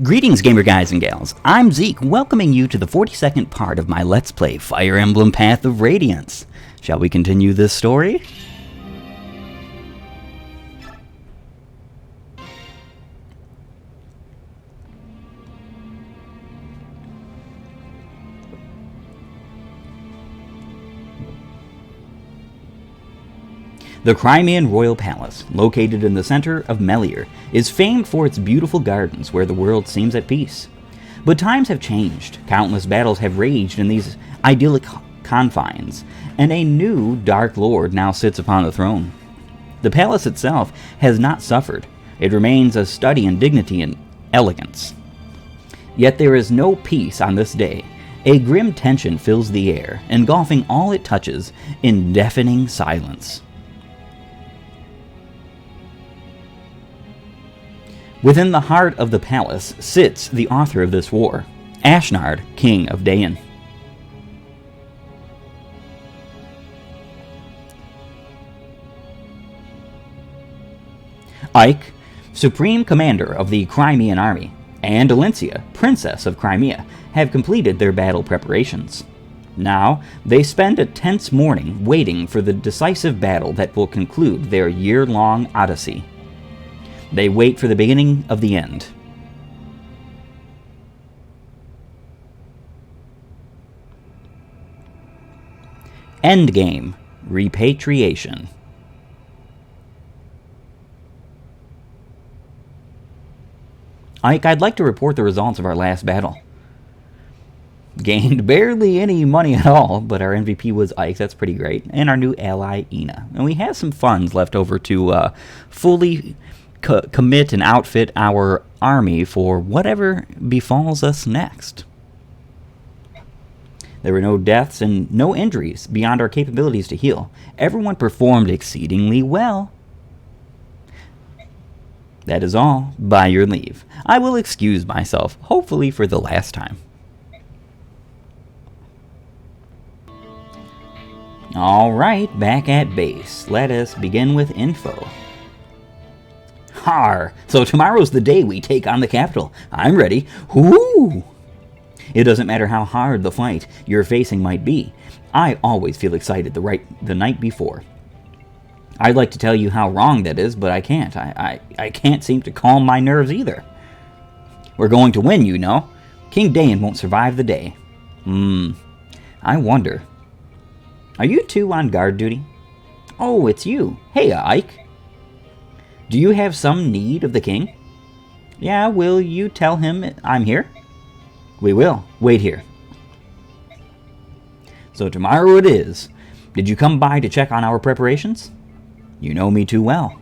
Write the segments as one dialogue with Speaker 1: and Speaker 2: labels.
Speaker 1: Greetings, gamer guys and gals. I'm Zeake, welcoming you to the 42nd part of my Let's Play Fire Emblem Path of Radiance. Shall we continue this story? The Crimean Royal Palace, located in the center of Melior, is famed for its beautiful gardens where the world seems at peace. But times have changed, countless battles have raged in these idyllic confines, and a new Dark Lord now sits upon the throne. The palace itself has not suffered. It remains a study in dignity and elegance. Yet there is no peace on this day. A grim tension fills the air, engulfing all it touches in deafening silence. Within the heart of the palace sits the author of this war, Ashnard, King of Dayan. Ike, Supreme Commander of the Crimean Army, and Alencia, Princess of Crimea, have completed their battle preparations. Now, they spend a tense morning waiting for the decisive battle that will conclude their year-long odyssey. They wait for the beginning of the end. Endgame. Repatriation. Ike, I'd like to report the results of our last battle. Gained barely any money at all, but our MVP was Ike, that's pretty great, and our new ally, Ina. And we have some funds left over to fully commit and outfit our army for whatever befalls us next. There were no deaths and no injuries beyond our capabilities to heal. Everyone performed exceedingly well. That is all. By your leave. I will excuse myself, hopefully for the last time. Alright, back at base. Let us begin with info. Har! So tomorrow's the day we take on the capital. I'm ready. Whoo! It doesn't matter how hard the fight you're facing might be. I always feel excited the night before. I'd like to tell you how wrong that is, but I can't. I can't seem to calm my nerves either. We're going to win, you know. King Dayan won't survive the day. I wonder. Are you two on guard duty? Oh, it's you. Hey, Ike. Do you have some need of the king? Yeah, will you tell him I'm here? We will. Wait here. So tomorrow it is. Did you come by to check on our preparations? You know me too well.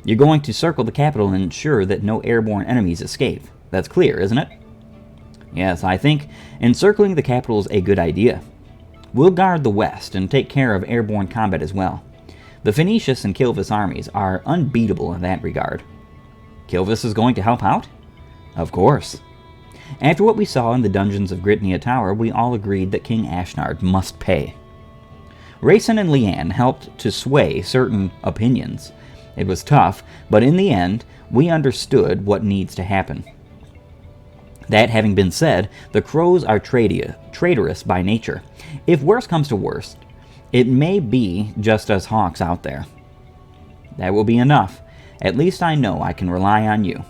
Speaker 1: You're going to circle the capital and ensure that no airborne enemies escape. That's clear, isn't it? Yes, I think encircling the capital is a good idea. We'll guard the west and take care of airborne combat as well. The Phoenicius and Kilvis armies are unbeatable in that regard. Kilvis is going to help out? Of course. After what we saw in the dungeons of Gritnia Tower, we all agreed that King Ashnard must pay. Rayson and Leanne helped to sway certain opinions. It was tough, but in the end, we understood what needs to happen. That having been said, the crows are traitorous by nature. If worse comes to worst, it may be just us hawks out there. That will be enough. At least I know I can rely on you.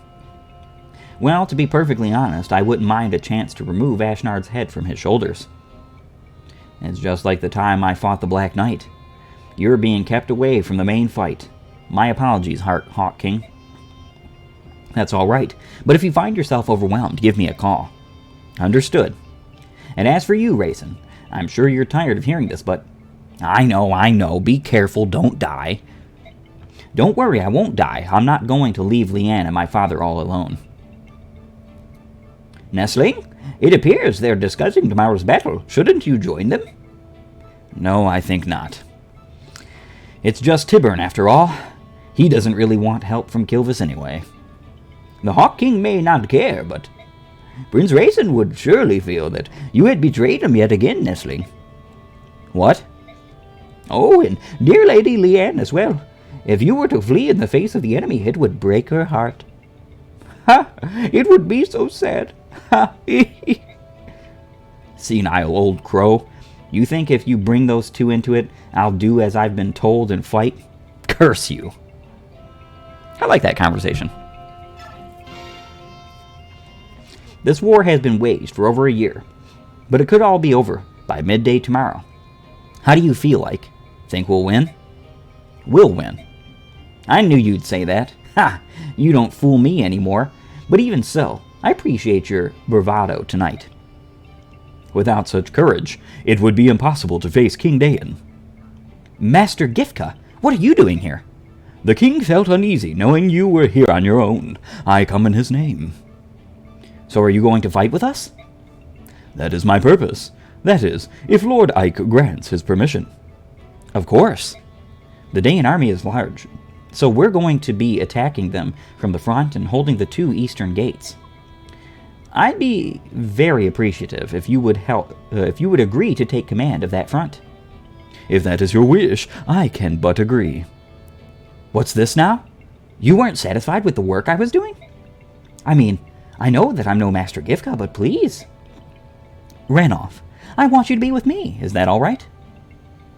Speaker 1: Well, to be perfectly honest, I wouldn't mind a chance to remove Ashnard's head from his shoulders. It's just like the time I fought the Black Knight. You're being kept away from the main fight. My apologies, Hawk King. That's all right, but if you find yourself overwhelmed, give me a call. Understood. And as for you, Rayson, I'm sure you're tired of hearing this, but I know. Be careful, don't die. Don't worry, I won't die. I'm not going to leave Leanne and my father all alone. Nestling, it appears they're discussing tomorrow's battle. Shouldn't you join them? No, I think not. It's just Tiburn, after all. He doesn't really want help from Kilvis anyway. The Hawk King may not care, but Prince Rayson would surely feel that you had betrayed him yet again, Nestling. What? Oh, and dear Lady Leanne as well. If you were to flee in the face of the enemy, it would break her heart. Ha! It would be so sad. Ha! Senile old crow. You think if you bring those two into it, I'll do as I've been told and fight? Curse you. I like that conversation. This war has been waged for over a year, but it could all be over by midday tomorrow. How do you feel like? Think we'll win? We'll win. I knew you'd say that. Ha! You don't fool me anymore. But even so, I appreciate your bravado tonight. Without such courage, it would be impossible to face King Dayan. Master Gifka, what are you doing here? The king felt uneasy knowing you were here on your own. I come in his name. So are you going to fight with us? That is my purpose. That is, if Lord Ike grants his permission. Of course. The Dayan army is large, so we're going to be attacking them from the front and holding the two eastern gates. I'd be very appreciative if you would agree to take command of that front. If that is your wish, I can but agree. What's this now? You weren't satisfied with the work I was doing? I mean, I know that I'm no Master Gifka, but please. Renoff, I want you to be with me. Is that all right?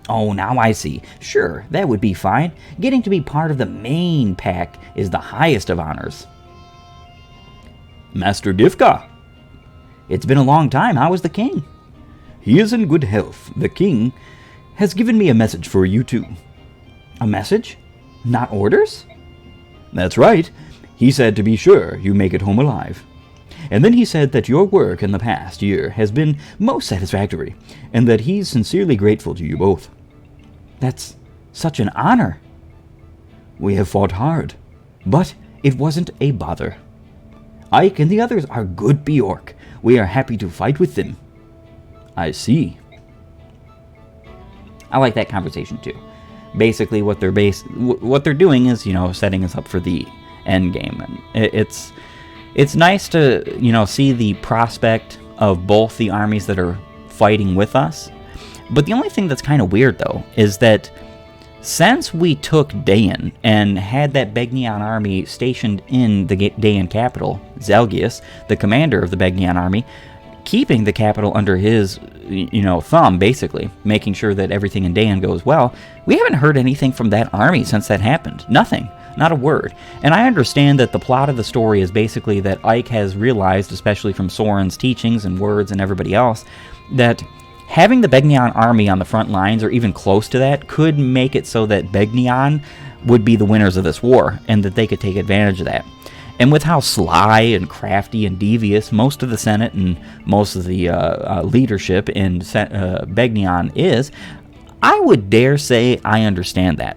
Speaker 1: Oh, now I see. Sure, that would be fine. Getting to be part of the main pack is the highest of honors. Master Gifka. It's been a long time. How is the king? He is in good health. The king has given me a message for you too. A message? Not orders? That's right. He said to be sure you make it home alive. And then he said that your work in the past year has been most satisfactory, and that he's sincerely grateful to you both. That's such an honor. We have fought hard, but it wasn't a bother. Ike and the others are good Bjork. We are happy to fight with them. I see. I like that conversation too. Basically, what they're doing is, setting us up for the end game, and it's nice to see the prospect of both the armies that are fighting with us. But the only thing that's kind of weird though is that since we took Dayan and had that Begnion army stationed in the Dayan capital, Zelgius, the commander of the Begnion army, keeping the capital under his, thumb, basically, making sure that everything in Dayan goes well, we haven't heard anything from that army since that happened. Nothing. Not a word. And I understand that the plot of the story is basically that Ike has realized, especially from Soren's teachings and words and everybody else, that having the Begnion army on the front lines, or even close to that, could make it so that Begnion would be the winners of this war, and that they could take advantage of that. And with how sly and crafty and devious most of the Senate and most of the leadership in Begnion is, I would dare say I understand that.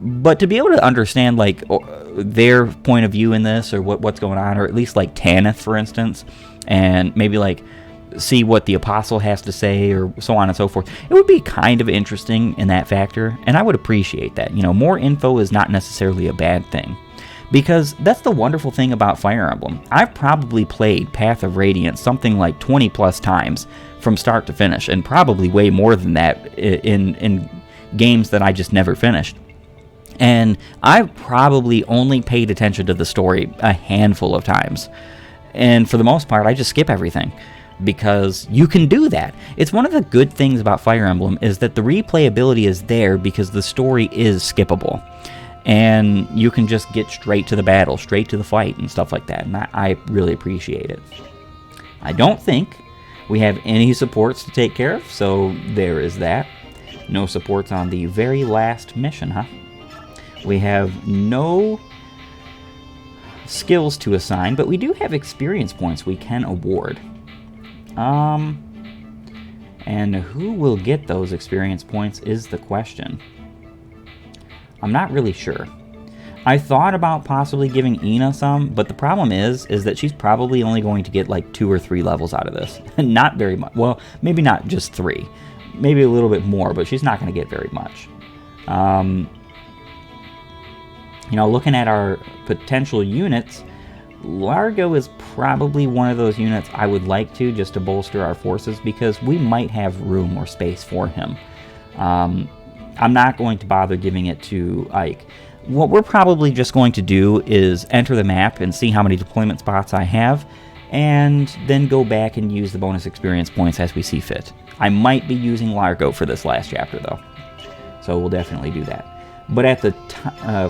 Speaker 1: But to be able to understand their point of view in this, or what's going on, or at least like Tanith, for instance, and maybe see what the apostle has to say, or so on and so forth, it would be kind of interesting in that factor, and I would appreciate that. More info is not necessarily a bad thing, because that's the wonderful thing about Fire Emblem. I've probably played Path of Radiance something like 20 plus times from start to finish, and probably way more than that in games that I just never finished. And I've probably only paid attention to the story a handful of times. And for the most part, I just skip everything, because you can do that. It's one of the good things about Fire Emblem is that the replayability is there because the story is skippable. And you can just get straight to the battle, straight to the fight, and stuff like that. And I really appreciate it. I don't think we have any supports to take care of, so there is that. No supports on the very last mission, huh? We have no skills to assign, but we do have experience points we can award. And who will get those experience points is the question. I'm not really sure. I thought about possibly giving Ina some, but the problem is that she's probably only going to get 2 or 3 levels out of this. Not very much. Well, maybe not just 3. Maybe a little bit more, but she's not going to get very much. Looking at our potential units, Largo is probably one of those units I would like to, just to bolster our forces, because we might have room or space for him. I'm not going to bother giving it to Ike. What we're probably just going to do is enter the map and see how many deployment spots I have, and then go back and use the bonus experience points as we see fit. I might be using Largo for this last chapter, though, so we'll definitely do that. But at the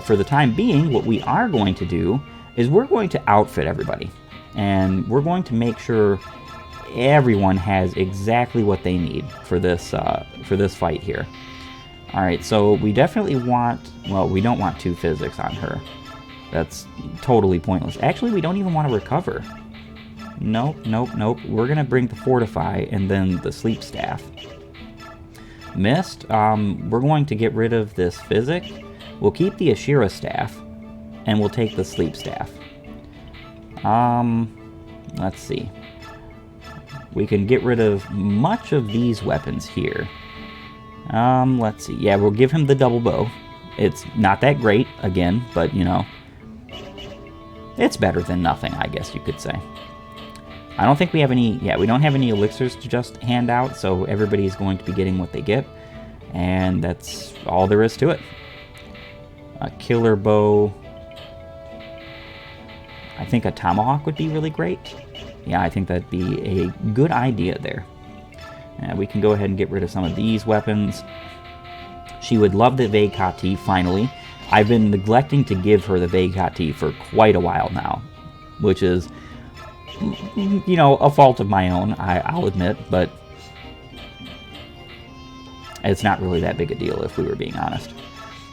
Speaker 1: for the time being, what we are going to do is we're going to outfit everybody, and we're going to make sure everyone has exactly what they need for this fight here. All right, so we definitely want, well, we don't want 2 physics on her. That's totally pointless. Actually, we don't even want to recover. Nope, nope, nope. We're going to bring the Fortify and then the Sleep Staff. Missed. We're going to get rid of this Physic. We'll keep the Ashira Staff, and we'll take the Sleep Staff. Let's see. We can get rid of much of these weapons here. Let's see. Yeah, we'll give him the double bow. It's not that great, again, but, you know, it's better than nothing, I guess you could say. I don't think we have any, yeah, we don't have any elixirs to just hand out, so everybody's going to be getting what they get, and that's all there is to it. A killer bow. I think a tomahawk would be really great. Yeah, I think that'd be a good idea there. We can go ahead and get rid of some of these weapons. She would love the Veikati, finally. I've been neglecting to give her the Veikati for quite a while now, which is, you know, a fault of my own, I'll admit, but it's not really that big a deal if we were being honest.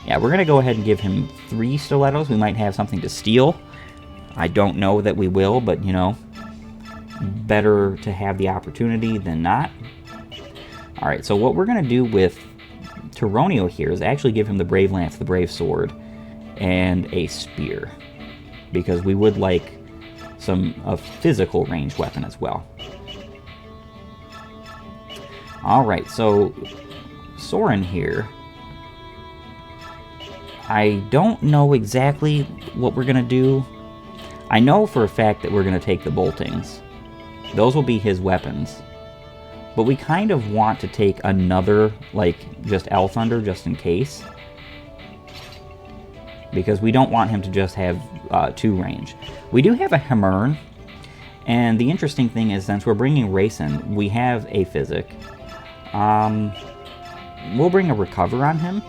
Speaker 1: Yeah, we're going to go ahead and give him 3 stilettos. We might have something to steal. I don't know that we will, but, you know, better to have the opportunity than not. Alright, so what we're going to do with Tironio here is actually give him the Brave Lance, the Brave Sword, and a Spear. Because we would like a physical ranged weapon as well. Alright, so Soren here, I don't know exactly what we're going to do. I know for a fact that we're going to take the Boltings. Those will be his weapons. But we kind of want to take another, like, just Elthunder, just in case. Because we don't want him to just have 2 range. We do have a Hemern. And the interesting thing is, since we're bringing Rayson, we have a Physic. We'll bring a Recover on him.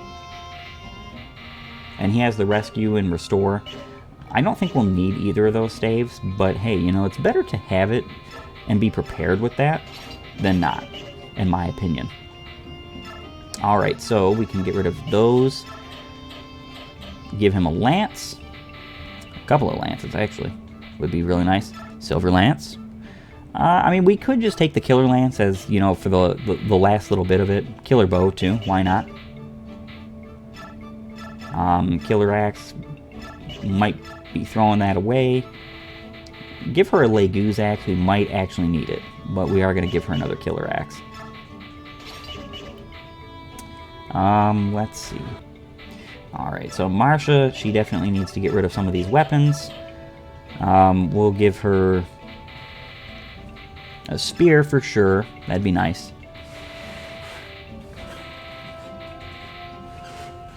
Speaker 1: And he has the Rescue and Restore. I don't think we'll need either of those staves, but hey, you know, it's better to have it and be prepared with that than not, in my opinion. Alright, so we can get rid of those. Give him a lance. A couple of lances, actually. Would be really nice. Silver lance. I mean, we could just take the killer lance as, you know, for the last little bit of it. Killer bow, too. Why not? Killer axe. Might be throwing that away. Give her a Legu's axe. We might actually need it. But we are going to give her another killer axe. Let's see. Alright, so Marsha, she definitely needs to get rid of some of these weapons. We'll give her a spear for sure. That'd be nice.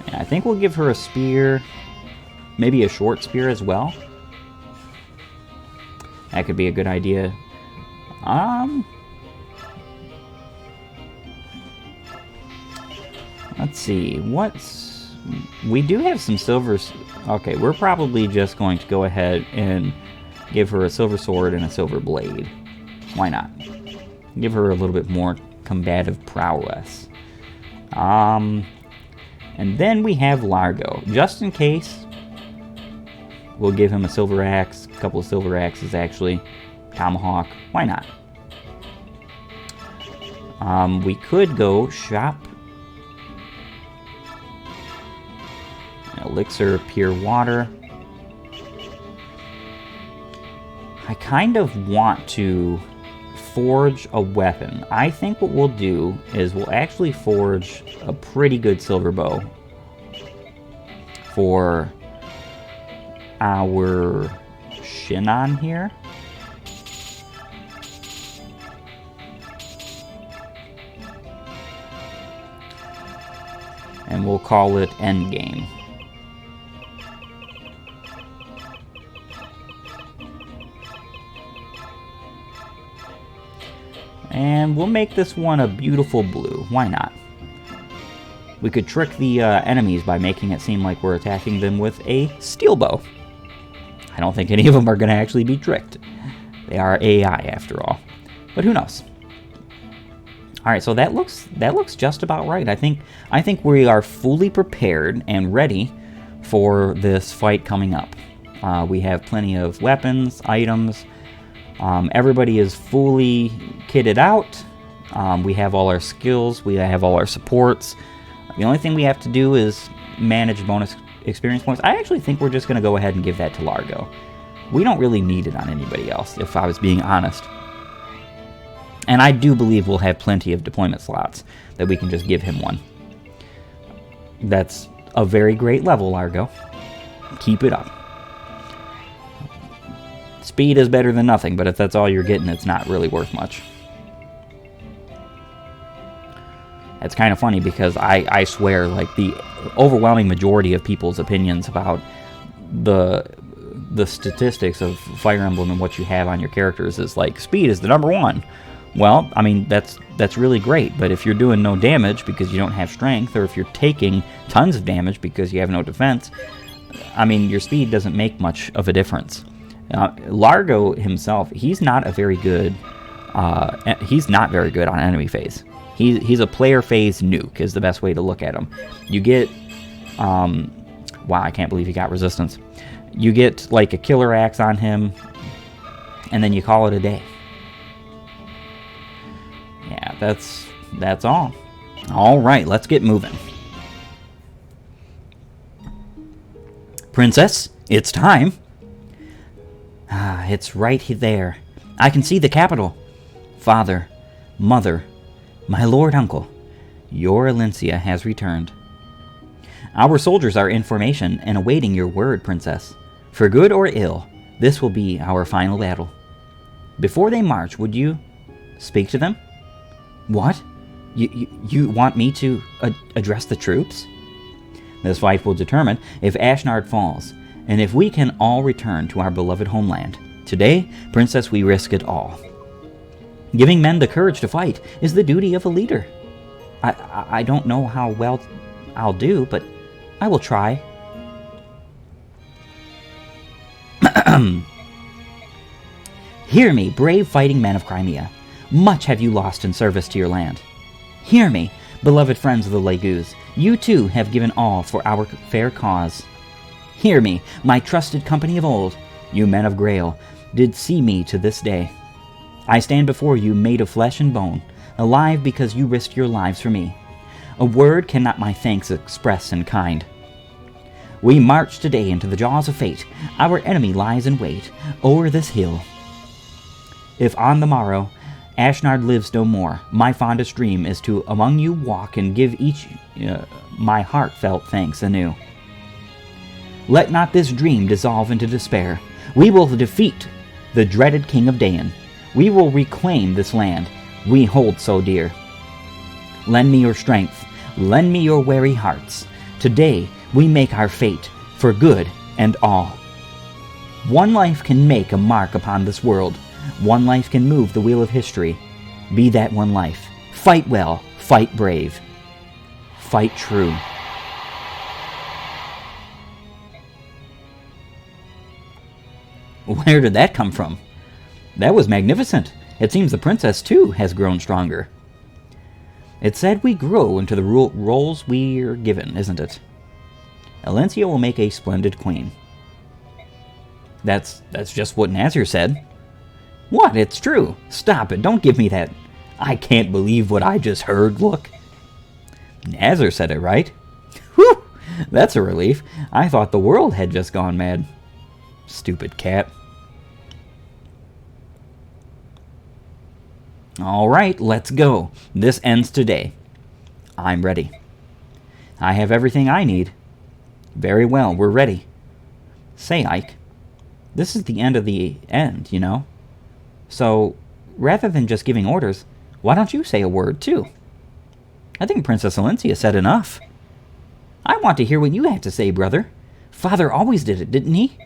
Speaker 1: Yeah, I think we'll give her a spear. Maybe a short spear as well. That could be a good idea. Let's see. We do have some silvers. Okay, we're probably just going to go ahead and give her a silver sword and a silver blade. Why not? Give her a little bit more combative prowess. And then we have Largo. Just in case, we'll give him a silver axe, a couple of silver axes actually, tomahawk. Why not? We could go shop elixir, pure water. I kind of want to forge a weapon. I think what we'll do is we'll actually forge a pretty good silver bow for our Shinon here. And we'll call it Endgame. And we'll make this one a beautiful blue. Why not? We could trick the enemies by making it seem like we're attacking them with a steel bow. I don't think any of them are going to actually be tricked. They are AI after all. But who knows? Alright, so that looks just about right. I think we are fully prepared and ready for this fight coming up. We have plenty of weapons, items. Everybody is fully kitted out. We have all our skills. We have all our supports. The only thing we have to do is manage bonus experience points. I actually think we're just going to go ahead and give that to Largo. We don't really need it on anybody else, if I was being honest. And I do believe we'll have plenty of deployment slots that we can just give him one. That's a very great level, Largo. Keep it up. Speed is better than nothing, but if that's all you're getting, it's not really worth much. It's kind of funny because I swear, like, the overwhelming majority of people's opinions about the statistics of Fire Emblem and what you have on your characters is like, speed is the #1. Well, I mean, that's really great, but if you're doing no damage because you don't have strength, or if you're taking tons of damage because you have no defense, I mean, your speed doesn't make much of a difference. Largo himself, he's not very good on enemy phase. He's a player phase nuke is the best way to look at him. You get, wow, I can't believe he got resistance. You get like a killer axe on him, and then you call it a day. Yeah, that's all. All right, let's get moving. Princess, it's time. Ah, it's right there. I can see the capital. Father, mother, my lord uncle, your Alencia has returned. Our soldiers are in formation and awaiting your word, Princess. For good or ill, this will be our final battle. Before they march, would you speak to them? What? You want me to address the troops? This fight will determine if Ashnard falls, and if we can all return to our beloved homeland. Today, Princess, we risk it all. Giving men the courage to fight is the duty of a leader. I don't know how well I'll do, but I will try. Hear me, brave fighting men of Crimea. Much have you lost in service to your land. Hear me, beloved friends of the Legus. You too have given all for our fair cause. Hear me, my trusted company of old. You men of Grail did see me to this day. I stand before you made of flesh and bone, alive because you risked your lives for me. A word cannot my thanks express in kind. We march today into the jaws of fate. Our enemy lies in wait o'er this hill. If on the morrow Ashnard lives no more, my fondest dream is to among you walk and give each my heartfelt thanks anew. Let not this dream dissolve into despair. We will defeat the dreaded King of Daen. We will reclaim this land we hold so dear. Lend me your strength, lend me your wary hearts. Today we make our fate for good and all. One life can make a mark upon this world. One life can move the wheel of history. Be that one life. Fight well, fight brave, fight true. Where did that come from? That was magnificent. It seems the princess, too, has grown stronger. It's said we grow into the roles we're given, isn't it? Alencia will make a splendid queen. That's just what Nazir said. What? It's true. Stop it. Don't give me that. I can't believe what I just heard. Look. Nazir said it, right? Whew! That's a relief. I thought the world had just gone mad. Stupid cat. Alright, let's go. This ends today. I'm ready. I have everything I need. Very well, we're ready. Say, Ike, this is the end of the end, you know? So, rather than just giving orders, why don't you say a word, too? I think Princess Alencia said enough. I want to hear what you had to say, brother. Father always did it, didn't he?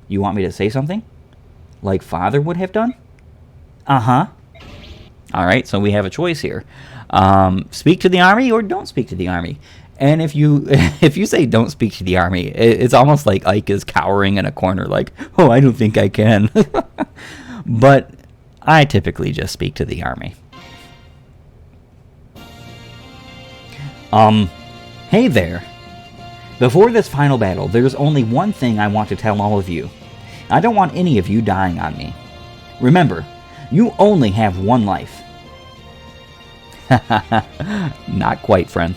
Speaker 1: You want me to say something? Like Father would have done? Uh-huh. All right, so we have a choice here. Speak to the army or don't speak to the army. And if you if you say don't speak to the army, it's almost like Ike is cowering in a corner like, oh, I don't think I can. But I typically just speak to the army. Hey there. Before this final battle, there's only one thing I want to tell all of you. I don't want any of you dying on me. Remember, you only have one life. Not quite, friend.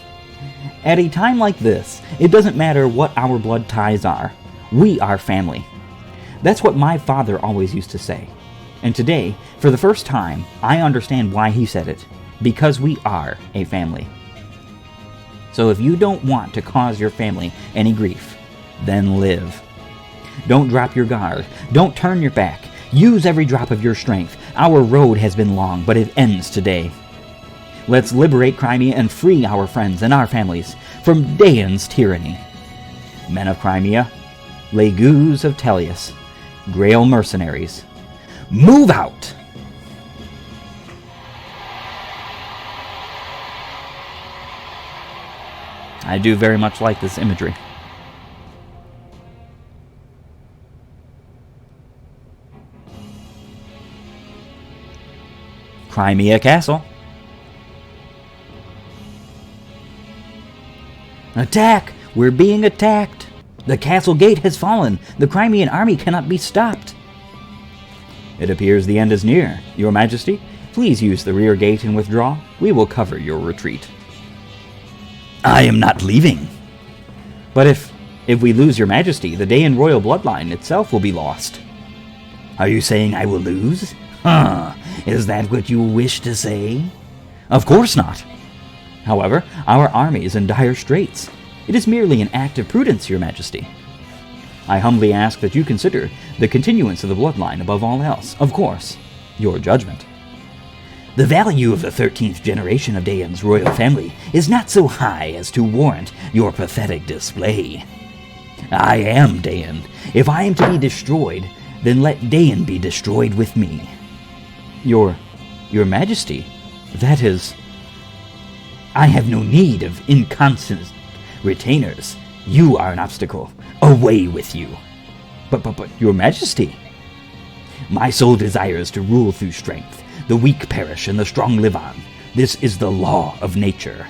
Speaker 1: At a time like this, it doesn't matter what our blood ties are. We are family. That's what my father always used to say. And today, for the first time, I understand why he said it. Because we are a family. So if you don't want to cause your family any grief, then live. Don't drop your guard. Don't turn your back. Use every drop of your strength. Our road has been long, but it ends today. Let's liberate Crimea and free our friends and our families from Daeon's tyranny. Men of Crimea, Legues of Tellius, Grail mercenaries, move out! I do very much like this imagery. Crimea Castle. Attack! We're being attacked! The castle gate has fallen! The Crimean army cannot be stopped! It appears the end is near. Your Majesty, please use the rear gate and withdraw. We will cover your retreat. I am not leaving. But if we lose your Majesty, the Daeon royal bloodline itself will be lost. Are you saying I will lose? Huh, is that what you wish to say? Of course not. However, our army is in dire straits. It is merely an act of prudence, Your Majesty. I humbly ask that you consider the continuance of the bloodline above all else. Of course, your judgment. The value of the 13th generation of Daeon's royal family is not so high as to warrant your pathetic display. I am Daeon. If I am to be destroyed, then let Daeon be destroyed with me. Your Majesty, that is... I have no need of inconstant retainers. You are an obstacle. Away with you. But, Your Majesty. My sole desire is to rule through strength. The weak perish and the strong live on. This is the law of nature.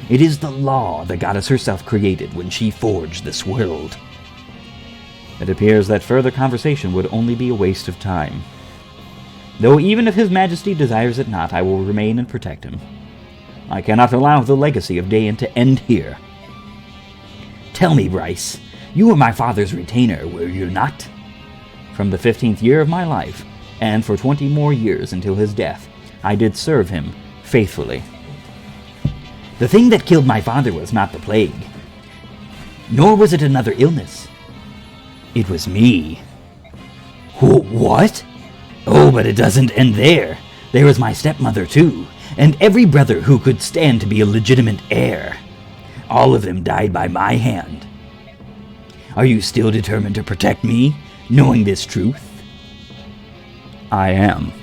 Speaker 1: It is the law the goddess herself created when she forged this world. It appears that further conversation would only be a waste of time. Though even if His Majesty desires it not, I will remain and protect him. I cannot allow the legacy of Daeon to end here. Tell me, Bryce, you were my father's retainer, were you not? From the 15th year of my life, and for 20 more years until his death, I did serve him faithfully. The thing that killed my father was not the plague, nor was it another illness. It was me. What? Oh, but it doesn't end there. There was my stepmother, too, and every brother who could stand to be a legitimate heir. All of them died by my hand. Are you still determined to protect me, knowing this truth? I am.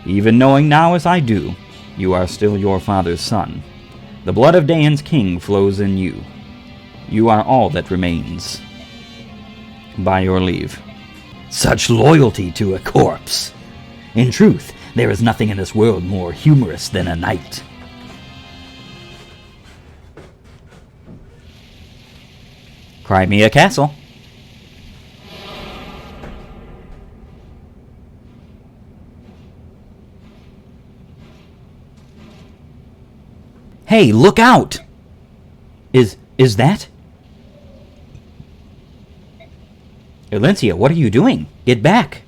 Speaker 1: Even knowing now as I do, you are still your father's son. The blood of Daeon's king flows in you. You are all that remains. By your leave. Such loyalty to a corpse! In truth, there is nothing in this world more humorous than a knight. Crimea Castle. Hey, look out! Is that? Elencia, what are you doing? Get back!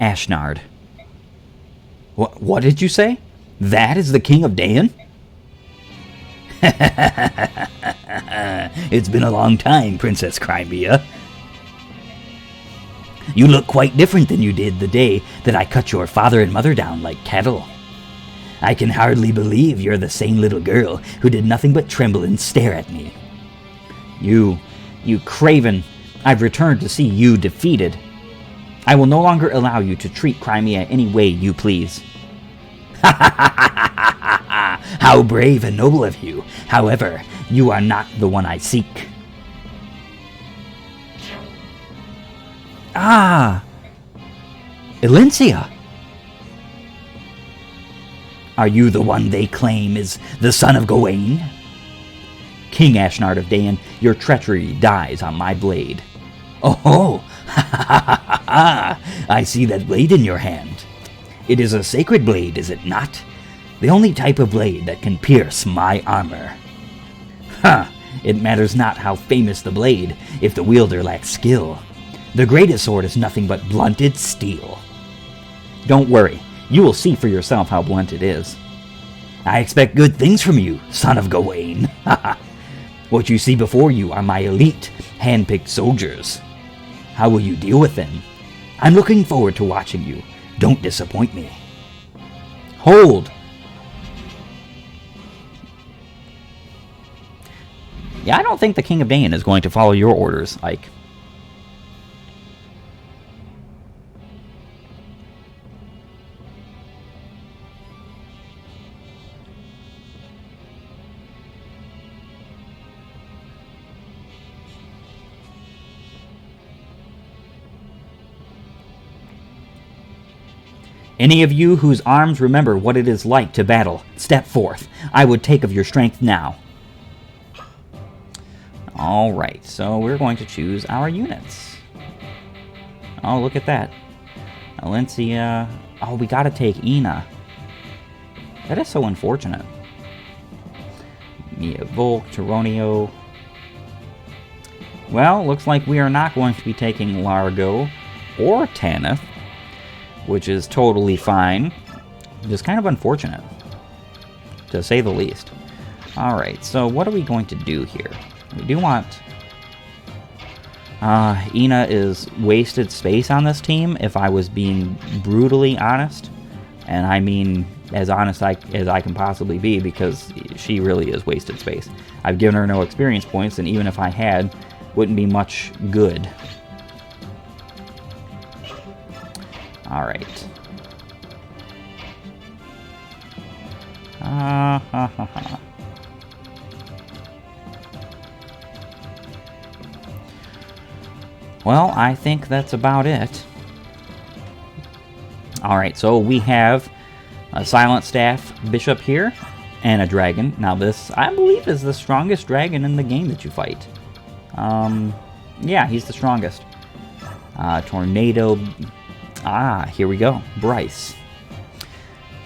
Speaker 1: Ashnard. What did you say? That is the king of Daeon? It's been a long time, Princess Crimea. You look quite different than you did the day that I cut your father and mother down like cattle. I can hardly believe you're the same little girl who did nothing but tremble and stare at me. You craven, I've returned to see you defeated. I will no longer allow you to treat Crimea any way you please. How brave and noble of you. However, you are not the one I seek. Ah! Elencia! Are you the one they claim is the son of Gawain? King Ashnard of Dan, your treachery dies on my blade. Oh! I see that blade in your hand. It is a sacred blade, is it not? The only type of blade that can pierce my armor. Ha! It matters not how famous the blade, if the wielder lacks skill. The greatest sword is nothing but blunted steel. Don't worry, you will see for yourself how blunt it is. I expect good things from you, son of Gawain. What you see before you are my elite, hand-picked soldiers. How will you deal with them? I'm looking forward to watching you. Don't disappoint me. Hold! Yeah, I don't think the King of Dan is going to follow your orders, Ike. Any of you whose arms remember what it is like to battle, step forth. I would take of your strength now. Alright, so we're going to choose our units. Oh, look at that. Elencia. Oh, we gotta take Ina. That is so unfortunate. Mia Volk, Tironio. Well, looks like we are not going to be taking Largo or Tanith, which is totally fine. Just kind of unfortunate, to say the least. Alright, so what are we going to do here? We do want... Ina is wasted space on this team, if I was being brutally honest. And I mean as honest as I can possibly be, because she really is wasted space. I've given her no experience points, and even if I had, wouldn't be much good. Alright. Well, I think that's about it. Alright, so we have a Silent Staff Bishop here, and a dragon. Now this, I believe, is the strongest dragon in the game that you fight. Yeah, he's the strongest. Tornado... Ah, here we go. Bryce.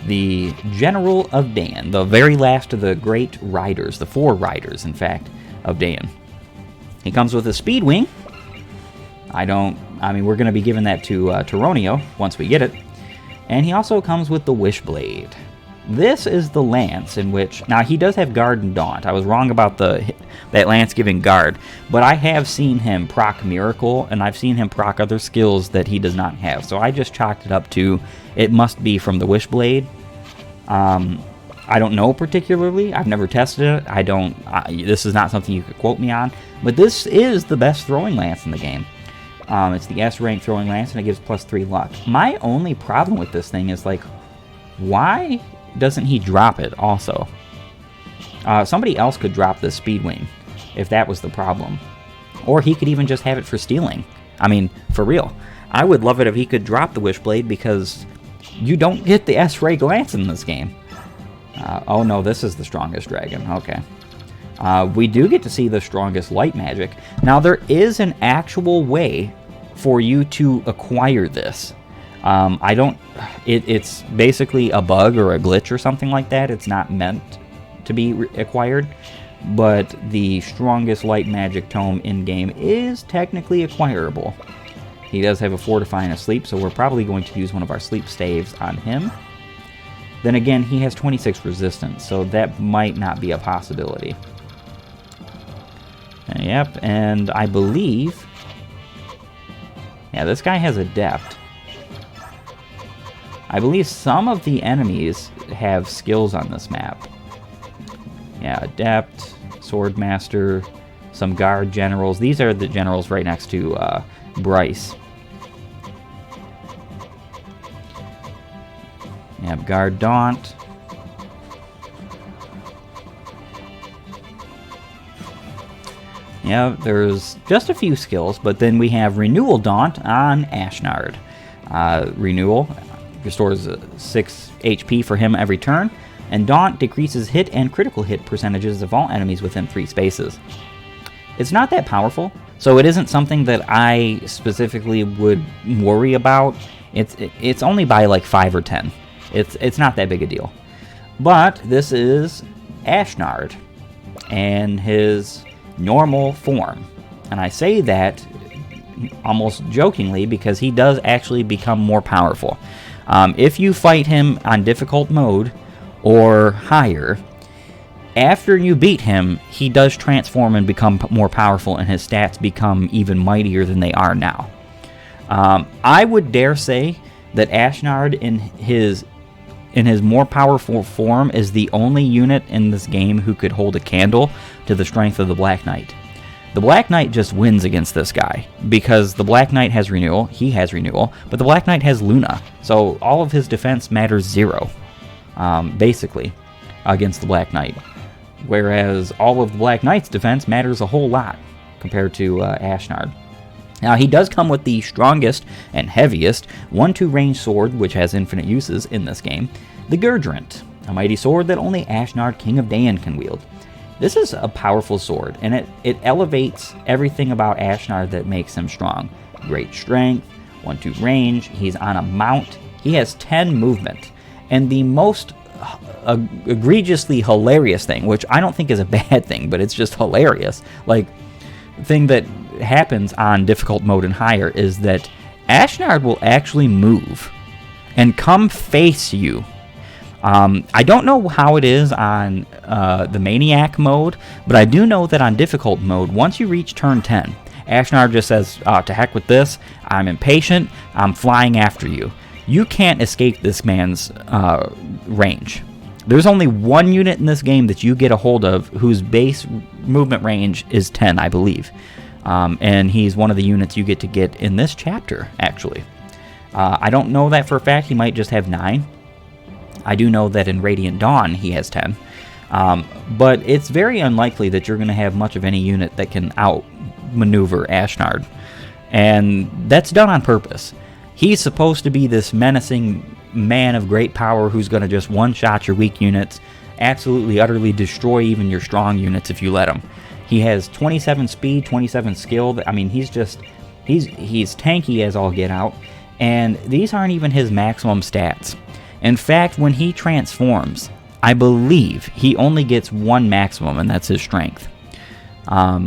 Speaker 1: The General of Dan. The very last of the great riders. The 4 riders, in fact, of Dan. He comes with a Speed Wing. I mean, we're going to be giving that to Tironio once we get it. And he also comes with the Wishblade. This is the lance in which... Now, he does have Guard and Daunt. I was wrong about that lance giving Guard. But I have seen him proc Miracle, and I've seen him proc other skills that he does not have. So I just chalked it up to, it must be from the Wishblade. I don't know particularly. I've never tested it. This is not something you could quote me on. But this is the best throwing lance in the game. It's the S-rank throwing lance, and it gives +3 luck. My only problem with this thing is, like, why doesn't he drop it also? Somebody else could drop this Speed Wing, if that was the problem. Or he could even just have it for stealing. I mean, for real. I would love it if he could drop the Wishblade, because you don't get the S-rank lance in this game. Oh no, this is the strongest dragon. Okay. We do get to see the strongest light magic. Now, there is an actual way for you to acquire this. It's basically a bug or a glitch or something like that. It's not meant to be acquired. But the strongest light magic tome in-game is technically acquirable. He does have a Fortify and a Sleep, so we're probably going to use one of our Sleep Staves on him. Then again, he has 26 resistance, so that might not be a possibility. Yep, and I believe... Yeah, this guy has Adept. I believe some of the enemies have skills on this map. Yeah, Adept, Swordmaster, some Guard Generals. These are the generals right next to Bryce. Have Guard Daunt. Yeah, there's just a few skills, but then we have Renewal Daunt on Ashnard. Renewal restores 6 HP for him every turn, and Daunt decreases hit and critical hit percentages of all enemies within 3 spaces. It's not that powerful, so it isn't something that I specifically would worry about. It's only by like 5 or 10. It's not that big a deal. But this is Ashnard and his normal form. And I say that almost jokingly because he does actually become more powerful. If you fight him on difficult mode or higher, after you beat him, he does transform and become more powerful, and his stats become even mightier than they are now. I would dare say that Ashnard in his more powerful form is the only unit in this game who could hold a candle to the strength of the Black Knight. The Black Knight just wins against this guy, because the Black Knight has Renewal, he has Renewal, but the Black Knight has Luna, so all of his defense matters 0, basically, against the Black Knight. Whereas all of the Black Knight's defense matters a whole lot compared to Ashnard. Now, he does come with the strongest and heaviest 1/2 range sword, which has infinite uses in this game, the Gurdurant, a mighty sword that only Ashnard, King of Dayan, can wield. This is a powerful sword, and it elevates everything about Ashnard that makes him strong. Great strength, 1/2 range, he's on a mount, he has 10 movement, and the most egregiously hilarious thing, which I don't think is a bad thing, but it's just hilarious, like, thing that happens on difficult mode and higher is that Ashnard will actually move and come face you. I don't know how it is on the Maniac mode, but I do know that on difficult mode, once you reach turn 10, Ashnard just says, to heck with this, I'm impatient, I'm flying after you. You can't escape this man's range. There's only one unit in this game that you get a hold of whose base movement range is 10, I believe. And he's one of the units you get in this chapter, actually. I don't know that for a fact. He might just have 9. I do know that in Radiant Dawn he has 10. But it's very unlikely that you're going to have much of any unit that can outmaneuver Ashnard. And that's done on purpose. He's supposed to be this menacing man of great power who's going to just one-shot your weak units, absolutely, utterly destroy even your strong units if you let him. He has 27 speed, 27 skill. I mean, he's tanky as all get out, and these aren't even his maximum stats. In fact, when he transforms, I believe he only gets 1 maximum, and that's his strength,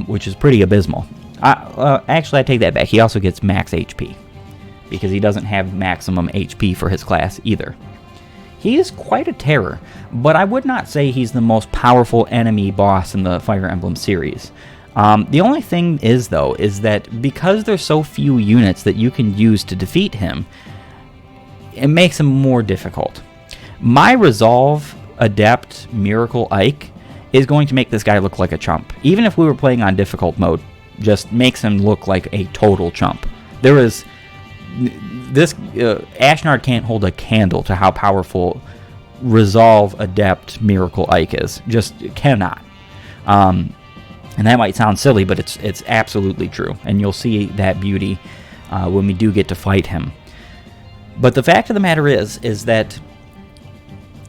Speaker 1: which is pretty abysmal. Actually, I take that back. He also gets max HP, because he doesn't have maximum HP for his class either. He is quite a terror, but I would not say he's the most powerful enemy boss in the Fire Emblem series. The only thing is, though, is that because there's so few units that you can use to defeat him, it makes him more difficult. My Resolve Adept Miracle Ike is going to make this guy look like a chump. Even if we were playing on difficult mode, just makes him look like a total chump. Ashnard can't hold a candle to how powerful Resolve Adept Miracle Ike is. Just cannot. And that might sound silly, but it's absolutely true. And you'll see that beauty when we do get to fight him. But the fact of the matter is that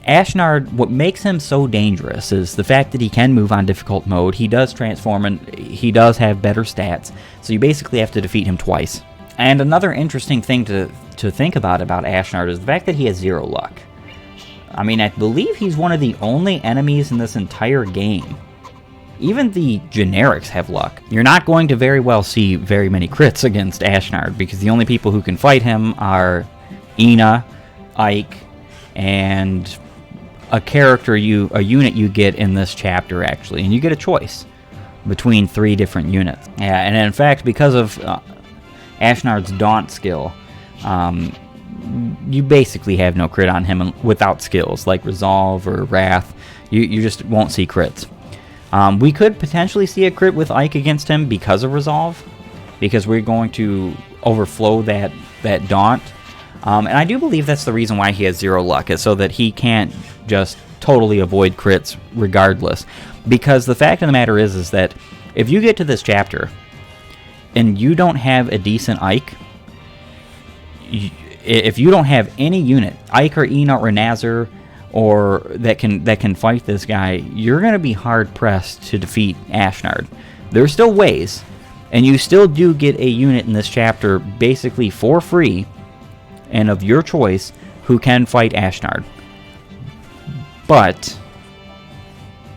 Speaker 1: Ashnard, what makes him so dangerous is the fact that he can move on difficult mode, he does transform, and he does have better stats, so you basically have to defeat him twice. And another interesting thing to think about Ashnard is the fact that he has 0 luck. I mean, I believe he's one of the only enemies in this entire game. Even the generics have luck. You're not going to very well see very many crits against Ashnard, because the only people who can fight him are Ina, Ike, and a unit you get in this chapter, actually. And you get a choice between 3 different units. Yeah, and in fact, because of Ashnard's Daunt skill, you basically have no crit on him without skills like Resolve or Wrath. You just won't see crits. We could potentially see a crit with Ike against him because of Resolve, because we're going to overflow that Daunt. And I do believe that's the reason why he has 0 luck, is so that he can't just totally avoid crits regardless. Because the fact of the matter is that if you get to this chapter and you don't have a decent Ike, if you don't have any unit, Ike or Ina or Nazar, or that can fight this guy, you're going to be hard pressed to defeat Ashnard. There's still ways, and you still do get a unit in this chapter basically for free and of your choice who can fight Ashnard. But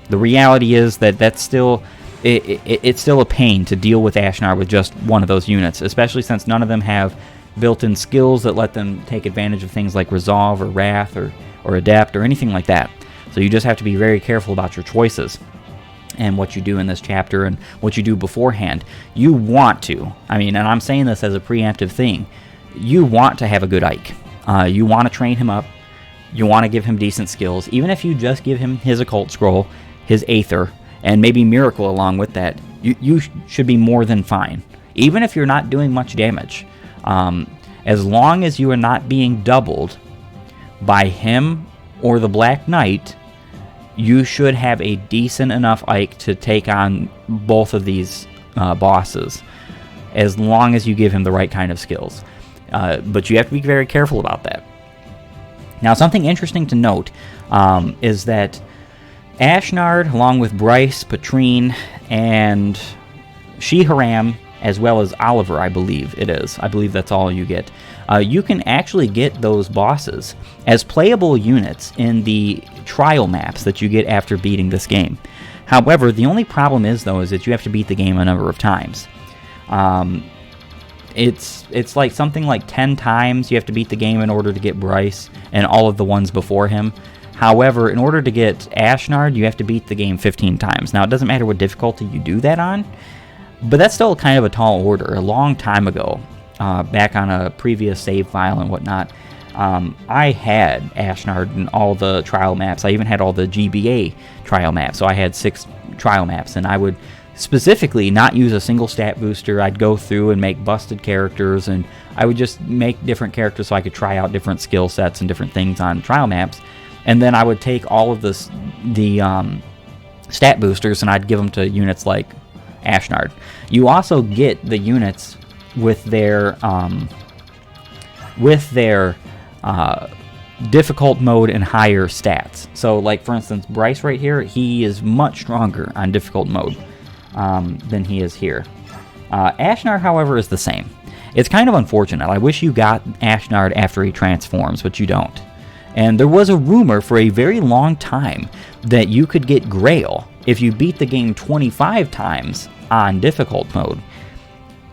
Speaker 1: the reality is that that's still it's still a pain to deal with Ashnard with just one of those units, especially since none of them have built-in skills that let them take advantage of things like Resolve or Wrath or Adept or anything like that. So you just have to be very careful about your choices and what you do in this chapter and what you do beforehand. You want to, and I'm saying this as a preemptive thing, you want to have a good Ike. You want to train him up. You want to give him decent skills. Even if you just give him his Occult Scroll, his Aether, and maybe Miracle along with that, you should be more than fine. Even if you're not doing much damage. As long as you are not being doubled by him or the Black Knight, you should have a decent enough Ike to take on both of these bosses, as long as you give him the right kind of skills. But you have to be very careful about that. Now, something interesting to note is that Ashnard, along with Bryce, Patrine, and Shiharam, as well as Oliver, I believe it is. I believe that's all you get. You can actually get those bosses as playable units in the trial maps that you get after beating this game. However, the only problem is that you have to beat the game a number of times. It's like something like 10 times you have to beat the game in order to get Bryce and all of the ones before him. However, in order to get Ashnard, you have to beat the game 15 times. Now, it doesn't matter what difficulty you do that on, but that's still kind of a tall order. A long time ago, back on a previous save file and whatnot, I had Ashnard in all the trial maps. I even had all the GBA trial maps, so I had 6 trial maps, and I would specifically not use a single stat booster. I'd go through and make busted characters, and I would just make different characters so I could try out different skill sets and different things on trial maps. And then I would take all of the stat boosters and I'd give them to units like Ashnard. You also get the units with their difficult mode and higher stats. So, like for instance, Bryce right here, he is much stronger on difficult mode than he is here. Ashnard, however, is the same. It's kind of unfortunate. I wish you got Ashnard after he transforms, but you don't. And there was a rumor for a very long time that you could get Grail if you beat the game 25 times on difficult mode.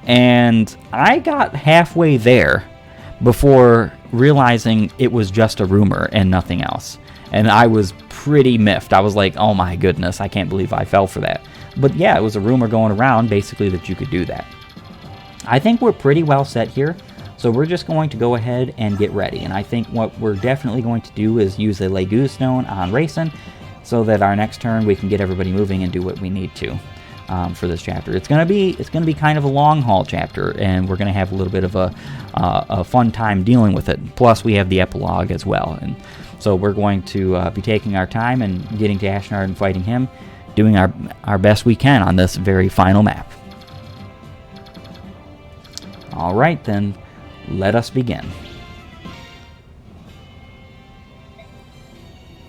Speaker 1: And I got halfway there before realizing it was just a rumor and nothing else. And I was pretty miffed. I was like, oh my goodness, I can't believe I fell for that. But yeah, it was a rumor going around basically that you could do that. I think we're pretty well set here. So we're just going to go ahead and get ready. And I think what we're definitely going to do is use a Legu Stone on Rayson so that our next turn we can get everybody moving and do what we need to for this chapter. It's gonna be kind of a long haul chapter, and we're gonna have a little bit of a fun time dealing with it. Plus we have the epilogue as well, and so we're going to be taking our time and getting to Ashnard and fighting him, doing our best we can on this very final map. All right then. Let us begin.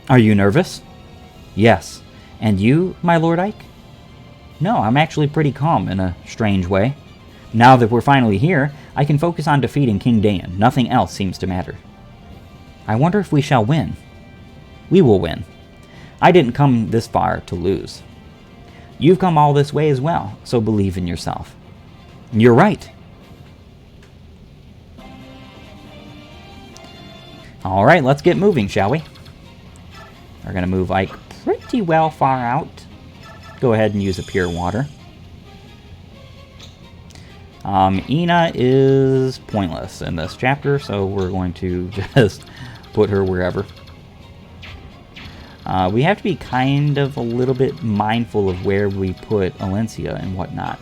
Speaker 1: Are you nervous? Yes. And you, my Lord Ike? No, I'm actually pretty calm in a strange way. Now that we're finally here, I can focus on defeating King Dayan. Nothing else seems to matter. I wonder if we shall win. We will win. I didn't come this far to lose. You've come all this way as well, so believe in yourself. You're right. Alright, let's get moving, shall we? We're going to move Ike pretty well far out. Go ahead and use a Pure Water. Ina is pointless in this chapter, so we're going to just put her wherever. We have to be kind of a little bit mindful of where we put Alencia and whatnot.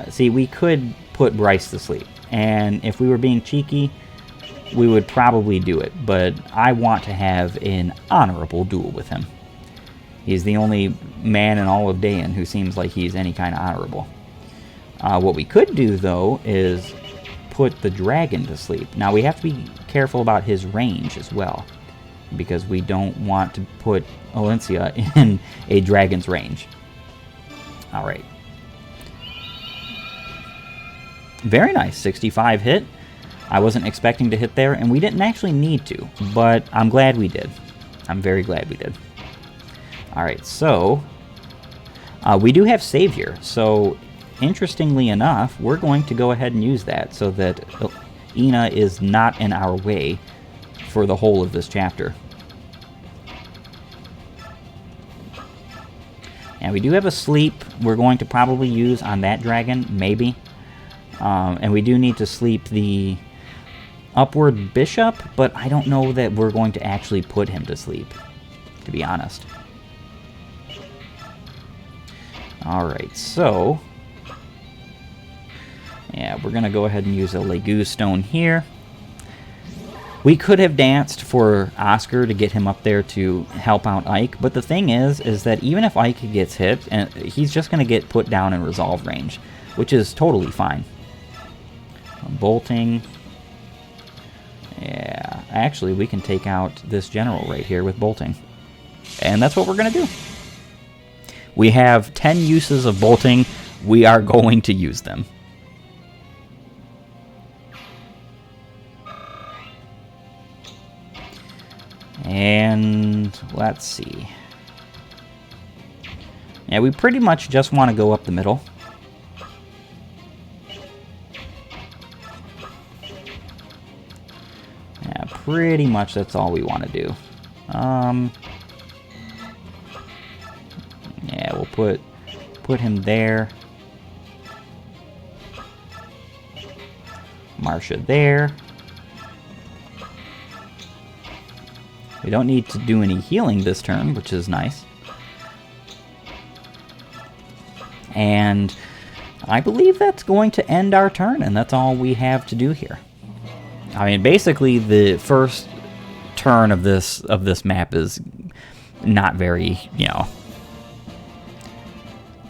Speaker 1: See, we could put Bryce to sleep, and if we were being cheeky, we would probably do it, but I want to have an honorable duel with him. He's the only man in all of Dayan who seems like he's any kind of honorable. What we could do, though, is put the dragon to sleep. Now, we have to be careful about his range as well, because we don't want to put Alencia in a dragon's range. Alright. Very nice, 65 hit. I wasn't expecting to hit there, and we didn't actually need to, but I'm glad we did. I'm very glad we did. Alright, so we do have Savior, so interestingly enough, we're going to go ahead and use that so that Ina is not in our way for the whole of this chapter. And we do have a sleep we're going to probably use on that dragon, maybe. And we do need to sleep the upward bishop, but I don't know that we're going to actually put him to sleep, to be honest. Alright, so yeah, we're going to go ahead and use a Legu stone here. We could have danced for Oscar to get him up there to help out Ike, but the thing is that even if Ike gets hit, and he's just going to get put down in resolve range, which is totally fine. Bolting. Yeah, actually, we can take out this general right here with bolting. And that's what we're going to do. We have 10 uses of bolting. We are going to use them. And let's see. Yeah, we pretty much just want to go up the middle. Yeah, pretty much that's all we want to do. Yeah, we'll put him there. Marsha there. We don't need to do any healing this turn, which is nice. And I believe that's going to end our turn, and that's all we have to do here. I mean, basically, the first turn of this map is not very,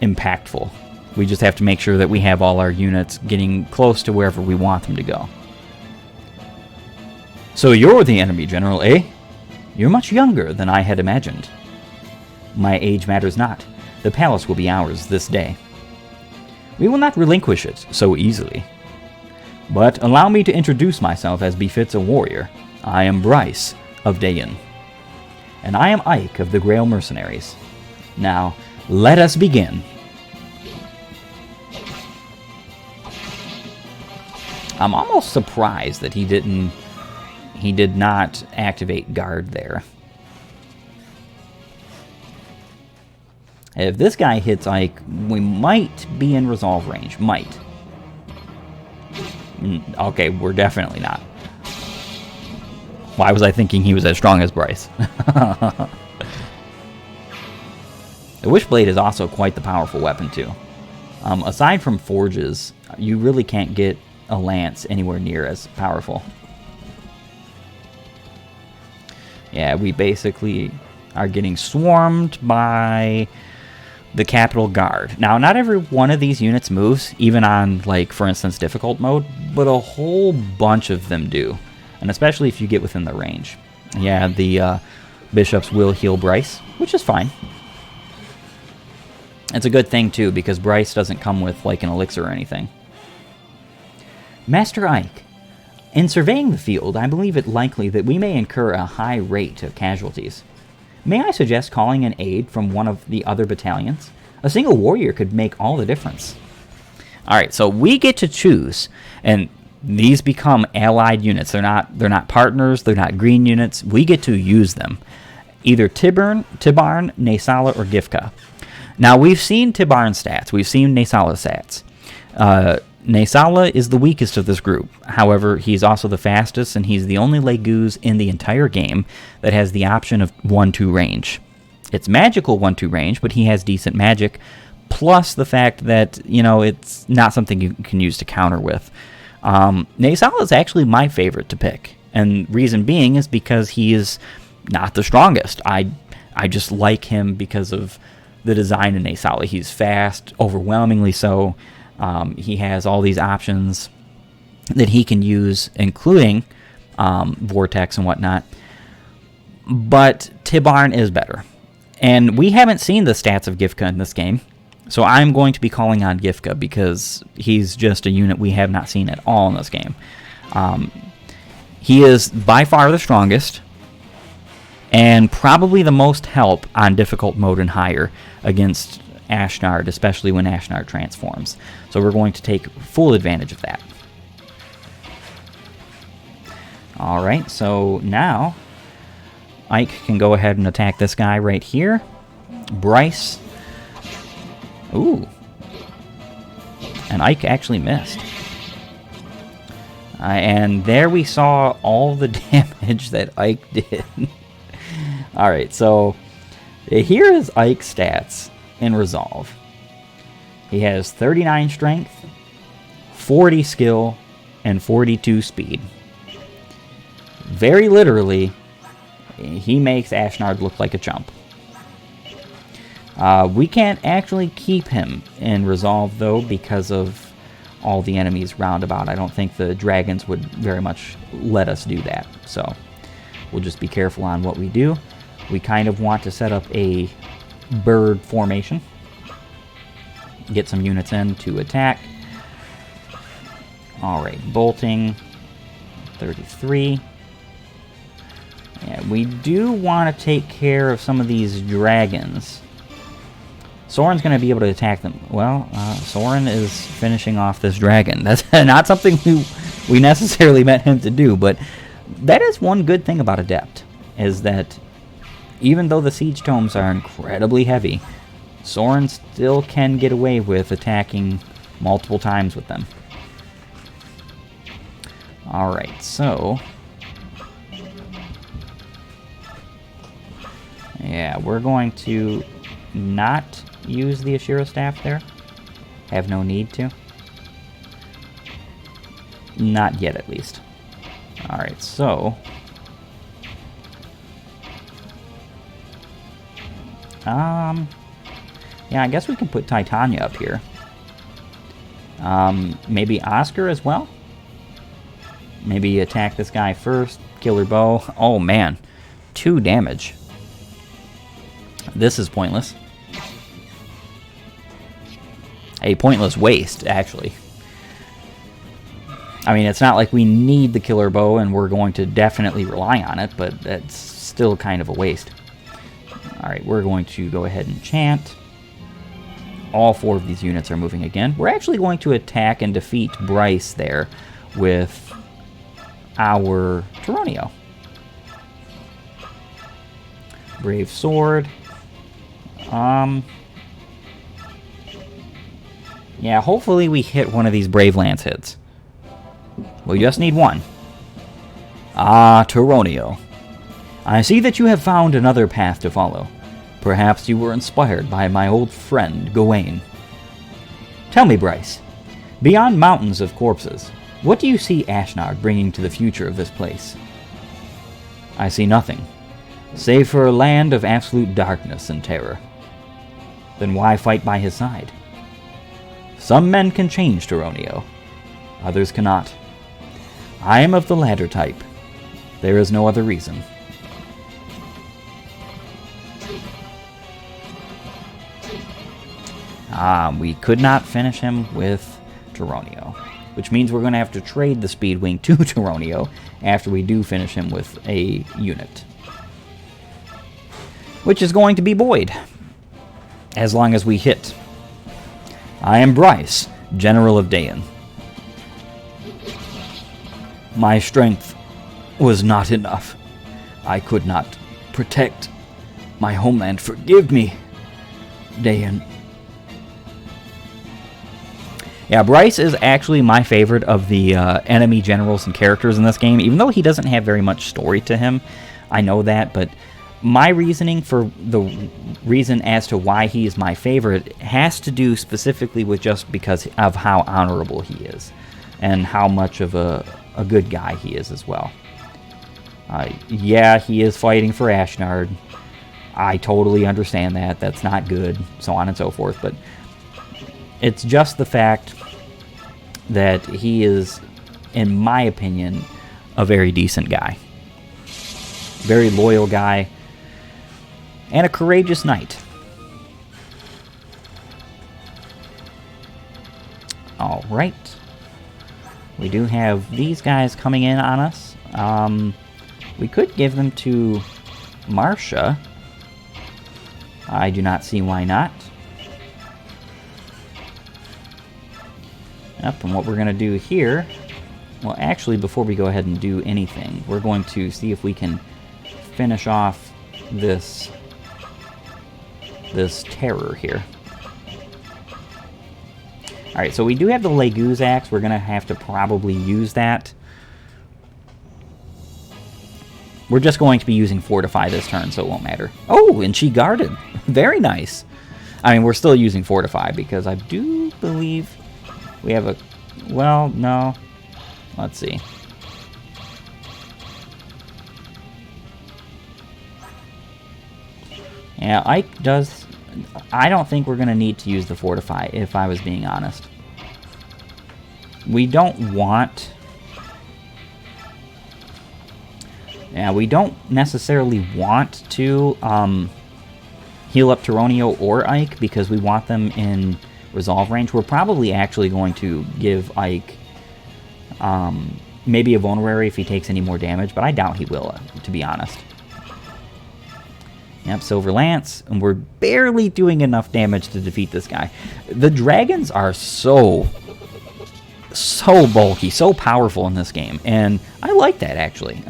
Speaker 1: impactful. We just have to make sure that we have all our units getting close to wherever we want them to go. So you're the enemy general, eh? You're much younger than I had imagined. My age matters not. The palace will be ours this day. We will not relinquish it so easily. But allow me to introduce myself as befits a warrior. I am Bryce of Dayan. And I am Ike of the Grail Mercenaries. Now, let us begin. I'm almost surprised that he did not activate guard there. If this guy hits Ike, we might be in resolve range. Might. Okay, we're definitely not. Why was I thinking he was as strong as Bryce? The Wishblade is also quite the powerful weapon, too. Aside from forges, you really can't get a lance anywhere near as powerful. Yeah, we basically are getting swarmed by the Capital Guard. Now, not every one of these units moves, even on, like, for instance, difficult mode, but a whole bunch of them do. And especially if you get within the range. Yeah, the bishops will heal Bryce, which is fine. It's a good thing, too, because Bryce doesn't come with, like, an elixir or anything. Master Ike, in surveying the field, I believe it likely that we may incur a high rate of casualties. May I suggest calling in aid from one of the other battalions? A single warrior could make all the difference. Alright, so we get to choose, and these become allied units. They're not partners, they're not green units. We get to use them. Either Tibarn, Naysala, or Gifka. Now, we've seen Tibarn's stats. We've seen Naysala's stats. Naysala is the weakest of this group. However, he's also the fastest, and he's the only Legus in the entire game that has the option of 1-2 range. It's magical 1-2 range, but he has decent magic, plus the fact that, it's not something you can use to counter with. Naysala is actually my favorite to pick, and reason being is because he is not the strongest. I just like him because of the design in Naysala. He's fast, overwhelmingly so. He has all these options that he can use, including Vortex and whatnot. But Tibarn is better. And we haven't seen the stats of Gifka in this game, so I'm going to be calling on Gifka because he's just a unit we have not seen at all in this game. He is by far the strongest, and probably the most help on difficult mode and higher against Ashnard, especially when Ashnard transforms. So we're going to take full advantage of that. Alright, so now Ike can go ahead and attack this guy right here. Bryce. Ooh. And Ike actually missed. And there we saw all the damage that Ike did. Alright, so here is Ike's stats in Resolve. He has 39 strength, 40 skill, and 42 speed. Very literally, he makes Ashnard look like a chump. We can't actually keep him in Resolve, though, because of all the enemies roundabout. I don't think the dragons would very much let us do that. So we'll just be careful on what we do. We kind of want to set up a bird formation. Get some units in to attack. Alright, bolting. 33. Yeah, we do want to take care of some of these dragons. Soren's going to be able to attack them. Well, Soren is finishing off this dragon. That's not something we necessarily meant him to do, but that is one good thing about Adept, is that even though the siege tomes are incredibly heavy, Soren still can get away with attacking multiple times with them. Alright, so yeah, we're going to not use the Ashira staff there. Have no need to. Not yet, at least. Alright, so yeah, I guess we can put Titania up here. Maybe Oscar as well? Maybe attack this guy first. Killer bow. Oh, man. 2 damage. This is pointless. A pointless waste, actually. I mean, it's not like we need the killer bow and we're going to definitely rely on it, but that's still kind of a waste. Alright, we're going to go ahead and chant. All 4 of these units are moving again. We're actually going to attack and defeat Bryce there with our Tyronio. Brave Sword. Yeah, hopefully we hit one of these Brave Lance hits. We just need one. Ah, Tyronio. I see that you have found another path to follow. Perhaps you were inspired by my old friend, Gawain. Tell me, Bryce, beyond mountains of corpses, what do you see Ashnard bringing to the future of this place? I see nothing, save for a land of absolute darkness and terror. Then why fight by his side? Some men can change Tyronio, others cannot. I am of the latter type. There is no other reason. We could not finish him with Tyronio, which means we're going to have to trade the Speed Wing to Tyronio after we do finish him with a unit. Which is going to be Boyd, as long as we hit. I am Bryce, General of Dayan. My strength was not enough. I could not protect my homeland. Forgive me, Dayan. Yeah, Bryce is actually my favorite of the enemy generals and characters in this game, even though he doesn't have very much story to him. I know that, but my reasoning for the reason as to why he is my favorite has to do specifically with just because of how honorable he is. and how much of a good guy he is as well. Yeah, he is fighting for Ashnard. I totally understand that. That's not good, so on and so forth. But it's just the fact that he is, in my opinion, a very decent guy. Very loyal guy. And a courageous knight. Alright. We do have these guys coming in on us. We could give them to Marcia. I do not see why not. Yep, and what we're going to do here... Well, actually, before we go ahead and do anything, we're going to see if we can finish off this terror here. Alright, so we do have the Legu's axe. We're going to have to probably use that. We're just going to be using Fortify this turn, so it won't matter. Oh, and she guarded. Very nice. I mean, we're still using Fortify because I do believe we have a... Well, no. Let's see. Yeah, Ike does... I don't think we're going to need to use the Fortify, if I was being honest. We don't want... Yeah, we don't necessarily want to heal up Tyronio or Ike because we want them in resolve range. We're probably actually going to give Ike maybe a vulnerary if he takes any more damage, but I doubt he will, to be honest. Yep, Silver Lance, and we're barely doing enough damage to defeat this guy. The dragons are so bulky, so powerful in this game, and I like that, actually.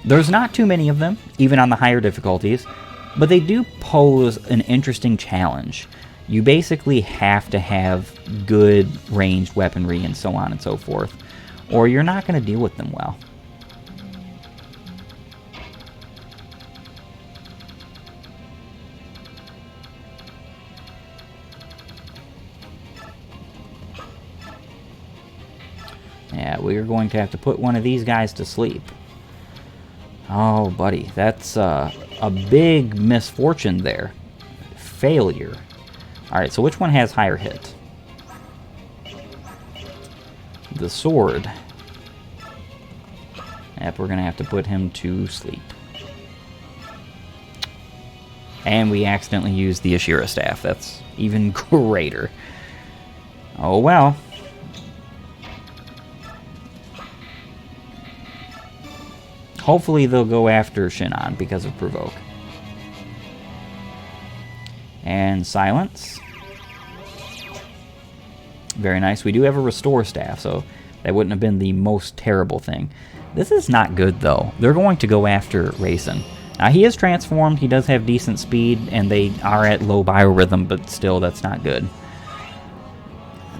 Speaker 1: There's not too many of them, even on the higher difficulties, but they do pose an interesting challenge. You basically have to have good ranged weaponry and so on and so forth, or you're not going to deal with them well. Yeah, we are going to have to put one of these guys to sleep. Oh, buddy, that's a big misfortune there. Failure. Alright, so which one has higher hit? The sword. Yep, we're going to have to put him to sleep. And we accidentally used the Ashira staff. That's even greater. Oh, well. Hopefully they'll go after Shinon because of Provoke. And Silence. Very nice. We do have a Restore staff, so that wouldn't have been the most terrible thing. This is not good, though. They're going to go after Rayson. Now, he is transformed. He does have decent speed, and they are at low biorhythm, but still, that's not good.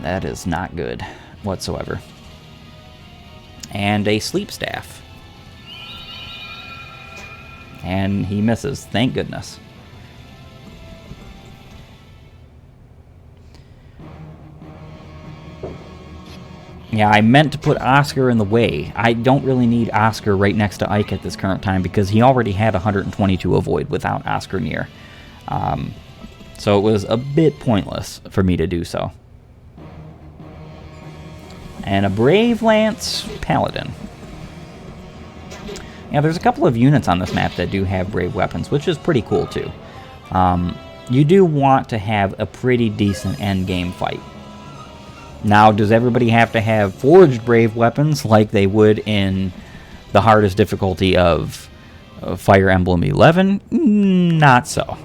Speaker 1: That is not good whatsoever. And a Sleep staff. And he misses. Thank goodness. Yeah, I meant to put Oscar in the way. I don't really need Oscar right next to Ike at this current time because he already had 122 avoid without Oscar near. So it was a bit pointless for me to do so. And a Brave Lance Paladin. Yeah, there's a couple of units on this map that do have brave weapons, which is pretty cool too. You do want to have a pretty decent endgame fight. Now, does everybody have to have forged brave weapons like they would in the hardest difficulty of Fire Emblem 11? Not so.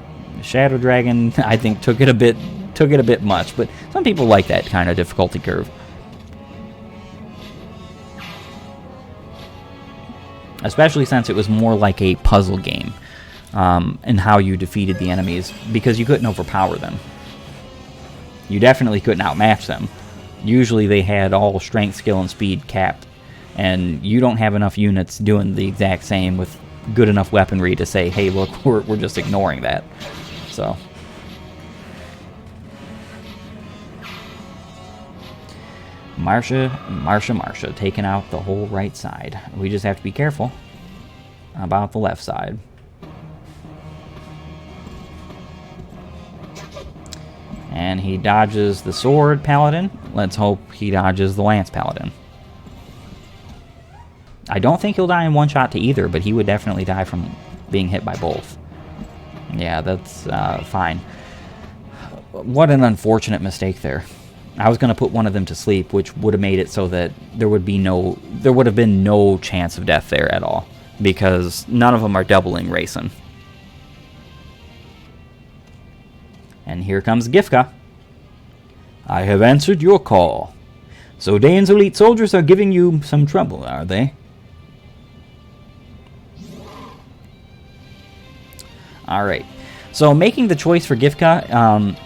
Speaker 1: Shadow Dragon, I think, took it a bit much, but some people like that kind of difficulty curve. Especially since it was more like a puzzle game in how you defeated the enemies, because you couldn't overpower them. You definitely couldn't outmatch them. Usually they had all strength, skill, and speed capped, and you don't have enough units doing the exact same with good enough weaponry to say, hey, look, we're just ignoring that. So... Marsha, taking out the whole right side. We just have to be careful about the left side. And he dodges the sword paladin. Let's hope he dodges the lance paladin. I don't think he'll die in one shot to either, but he would definitely die from being hit by both. Yeah, that's fine. What an unfortunate mistake there. I was going to put one of them to sleep, which would have made it so that there would have been no chance of death there at all, because none of them are doubling Rayson. And here comes Gifka. I have answered your call. So Dane's elite soldiers are giving you some trouble, are they? Alright. So making the choice for Gifka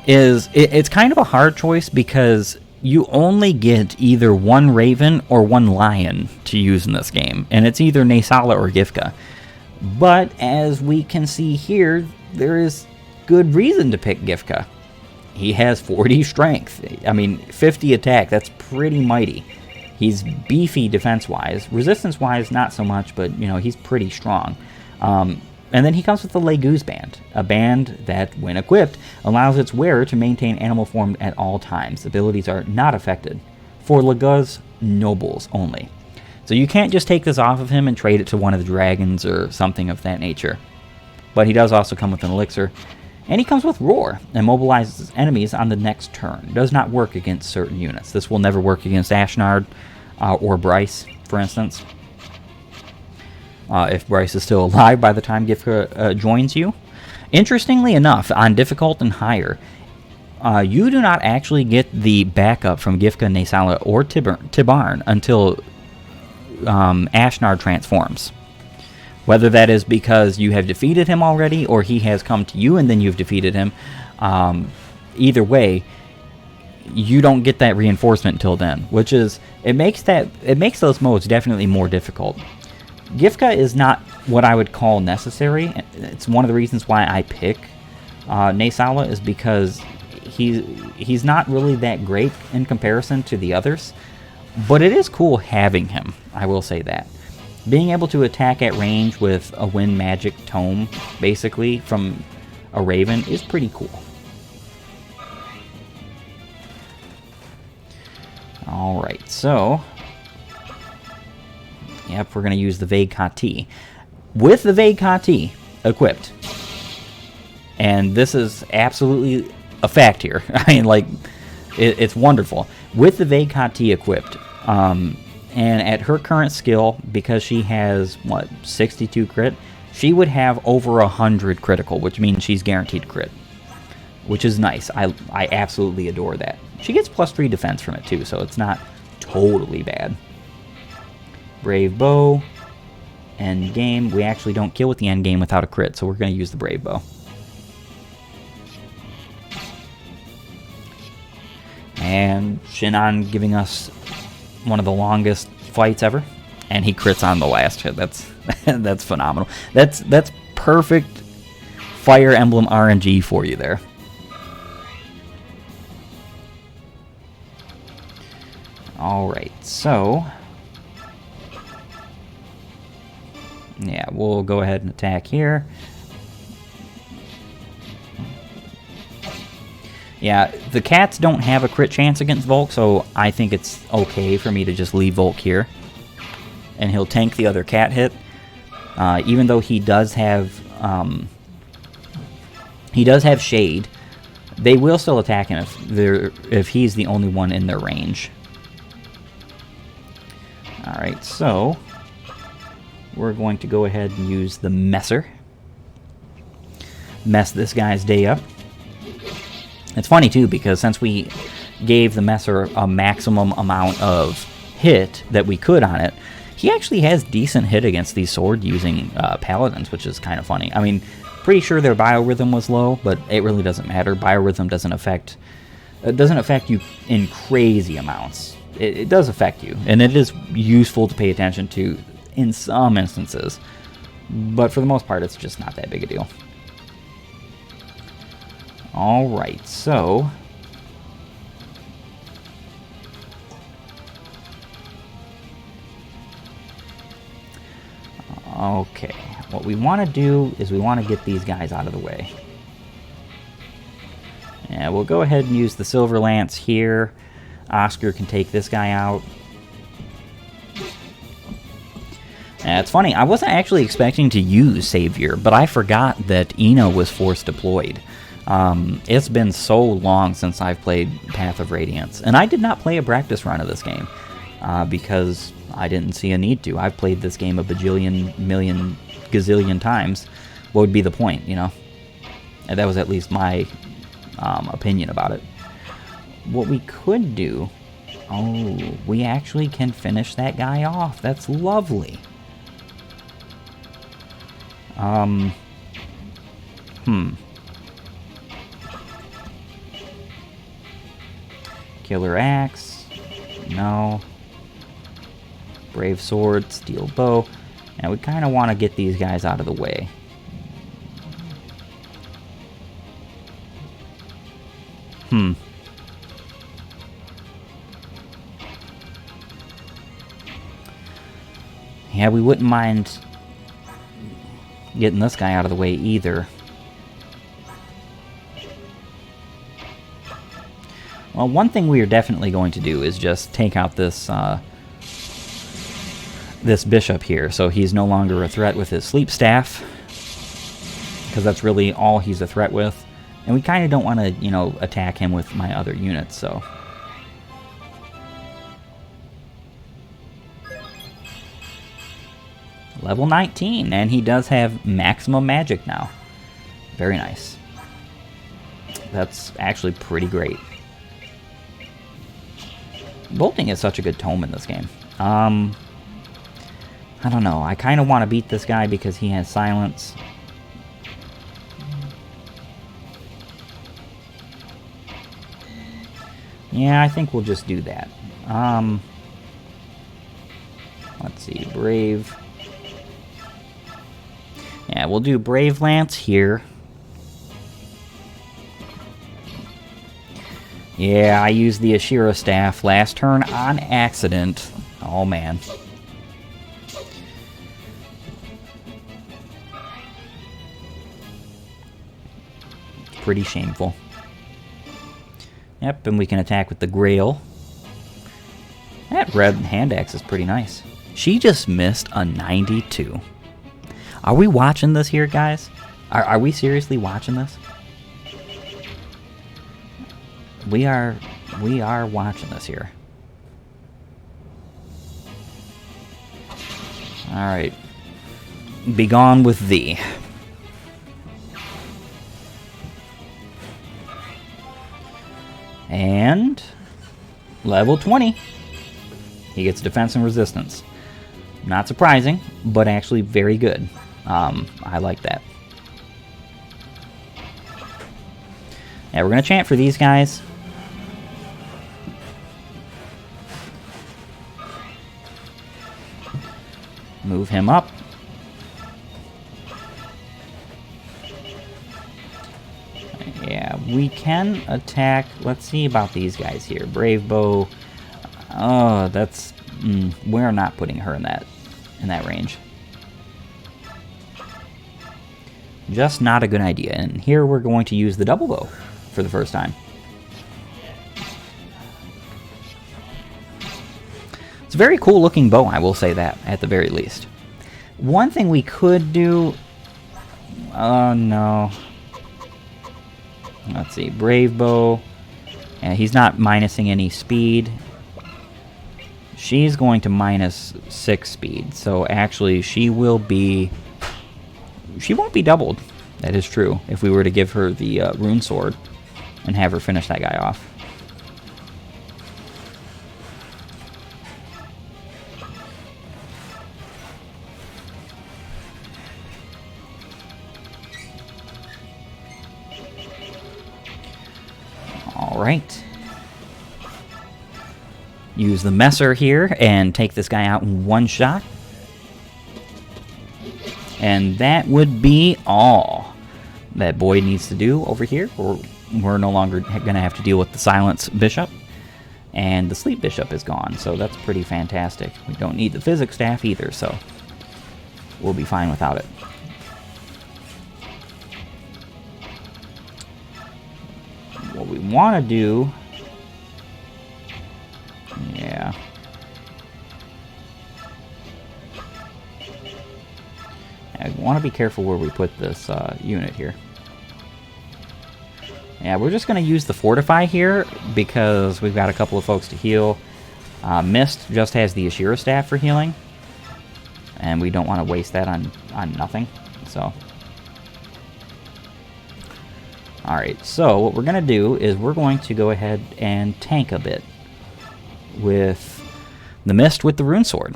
Speaker 1: it's kind of a hard choice, because you only get either one Raven or one Lion to use in this game, and it's either Naysala or Gifka. But as we can see here, there is good reason to pick Gifka. He has 40 strength. I mean, 50 attack. That's pretty mighty. He's beefy defense-wise. Resistance-wise, not so much, but, you know, he's pretty strong. And then he comes with the Leguz band, a band that, when equipped, allows its wearer to maintain animal form at all times. Abilities are not affected. For Leguz nobles only. So you can't just take this off of him and trade it to one of the dragons or something of that nature. But he does also come with an elixir. And he comes with Roar, and mobilizes enemies on the next turn. Does not work against certain units. This will never work against Ashnard or Bryce, for instance. If Bryce is still alive by the time Gifka joins you. Interestingly enough, on difficult and higher, you do not actually get the backup from Gifka, Naysala, or Tibarn until Ashnard transforms. Whether that is because you have defeated him already, or he has come to you and then you've defeated him, either way, you don't get that reinforcement until then, which is, it makes those modes definitely more difficult. Gifka is not what I would call necessary. It's one of the reasons why I pick Naysala, is because he's not really that great in comparison to the others, but it is cool having him, I will say that. Being able to attack at range with a wind magic tome, basically, from a Raven is pretty cool. Alright, so yep, we're going to use the Vague Kati. With the Vague Kati equipped, and this is absolutely a fact here. I mean, like, it's wonderful. With the Vague Kati equipped, and at her current skill, because she has, what, 62 crit, she would have over 100 critical, which means she's guaranteed crit, which is nice. I absolutely adore that. She gets +3 defense from it, too, so it's not totally bad. Brave Bow, end game. We actually don't kill with the end game without a crit, so we're going to use the Brave Bow. And Shinan giving us one of the longest fights ever, and he crits on the last hit. That's phenomenal. That's perfect Fire Emblem RNG for you there. Alright, so yeah, we'll go ahead and attack here. Yeah, the cats don't have a crit chance against Volk, so I think it's okay for me to just leave Volk here. And he'll tank the other cat hit. Even though he does have shade, they will still attack him if he's the only one in their range. Alright, so we're going to go ahead and use the Messer. Mess this guy's day up. It's funny, too, because since we gave the Messer a maximum amount of hit that we could on it, he actually has decent hit against these sword-using paladins, which is kind of funny. I mean, pretty sure their biorhythm was low, but it really doesn't matter. Biorhythm doesn't affect you in crazy amounts. It does affect you, and it is useful to pay attention to in some instances, but for the most part, it's just not that big a deal. Alright, so Okay, what we want to do is we want to get these guys out of the way. Yeah, we'll go ahead and use the Silver Lance here. Oscar can take this guy out. Yeah, it's funny, I wasn't actually expecting to use Savior, but I forgot that Eno was force deployed. It's been so long since I've played Path of Radiance, and I did not play a practice run of this game because I didn't see a need to. I've played this game a bajillion, million, gazillion times. What would be the point, you know? And that was at least my opinion about it. What we could do... Oh, we actually can finish that guy off. That's lovely. Killer Axe. No. Brave Sword, Steel Bow. And we kind of want to get these guys out of the way. Yeah, we wouldn't mind getting this guy out of the way either. Well, one thing we are definitely going to do is just take out this this bishop here, so he's no longer a threat with his sleep staff, because that's really all he's a threat with. And we kind of don't want to, you know, attack him with my other units, so... Level 19, and he does have maximum magic now. Very nice. That's actually pretty great. Bolting is such a good tome in this game. I don't know. I kind of want to beat this guy because he has silence. Yeah, I think we'll just do that. Let's see, Brave. Yeah, we'll do Brave Lance here. Yeah, I used the Ashira staff last turn on accident. Oh, man. Pretty shameful. Yep, and we can attack with the Grail. That red hand axe is pretty nice. She just missed a 92. Are we watching this here, guys? Are we seriously watching this? We are watching this here. Alright. Begone with thee. And... level 20. He gets defense and resistance. Not surprising, but actually very good. I like that. Yeah, we're going to chant for these guys. Move him up. Yeah, we can attack. Let's see about these guys here. Brave Bow. Oh, that's... we're not putting her in that range. Just not a good idea. And here we're going to use the double bow for the first time. It's a very cool looking bow, I will say that, at the very least. One thing we could do... oh, no. Let's see. Brave Bow. And he's not minusing any speed. She's going to minus 6 speed. So actually, she will be... she won't be doubled. That is true. If we were to give her the rune sword and have her finish that guy off. Alright. Use the Messer here and take this guy out in one shot. And that would be all that Boyd needs to do over here. We're no longer going to have to deal with the Silence Bishop. And the Sleep Bishop is gone, so that's pretty fantastic. We don't need the Physics Staff either, so... we'll be fine without it. What we want to do... Yeah. I want to be careful where we put this unit here. Yeah, we're just going to use the Fortify here because we've got a couple of folks to heal. Mist just has the Ashira staff for healing, and we don't want to waste that on nothing. So, alright, so what we're going to do is we're going to go ahead and tank a bit with the Mist with the Rune Sword.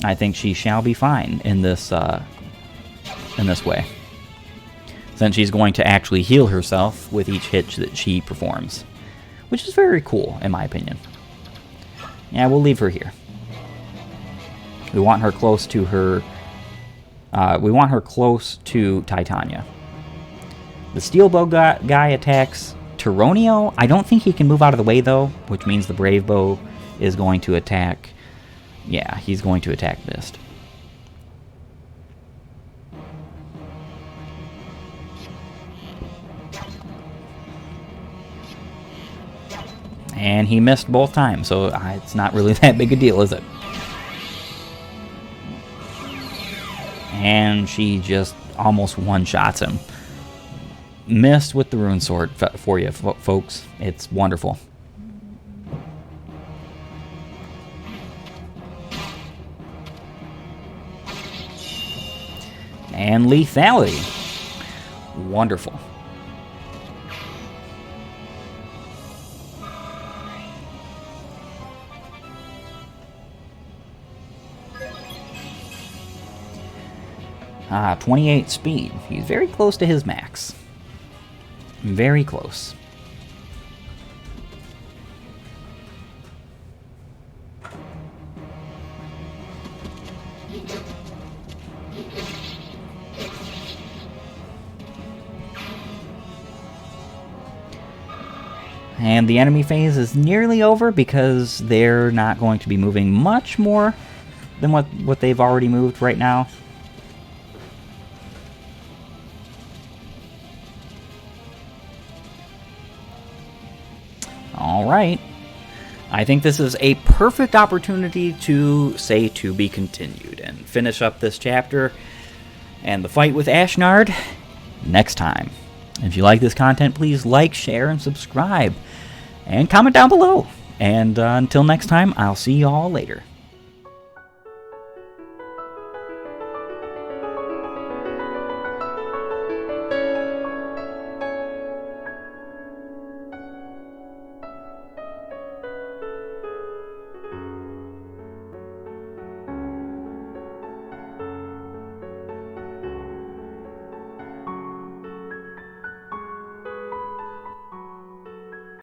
Speaker 1: I think she shall be fine in this way, since she's going to actually heal herself with each hit that she performs, which is very cool in my opinion. Yeah, we'll leave her here. We want her close to her. We want her close to Titania. The steel bow guy attacks Tyronio. I don't think he can move out of the way though, which means the brave bow is going to attack. Yeah, he's going to attack Mist. And he missed both times, so it's not really that big a deal, is it? And she just almost one-shots him. Mist with the Rune Sword for you, folks. It's wonderful. And lethality. Wonderful. Ah, 28 speed. He's very close to his max. Very close. And the enemy phase is nearly over because they're not going to be moving much more than what they've already moved right now. Alright. I think this is a perfect opportunity to say to be continued and finish up this chapter and the fight with Ashnard next time. If you like this content, please like, share, and subscribe. And comment down below. And until next time, I'll see you all later.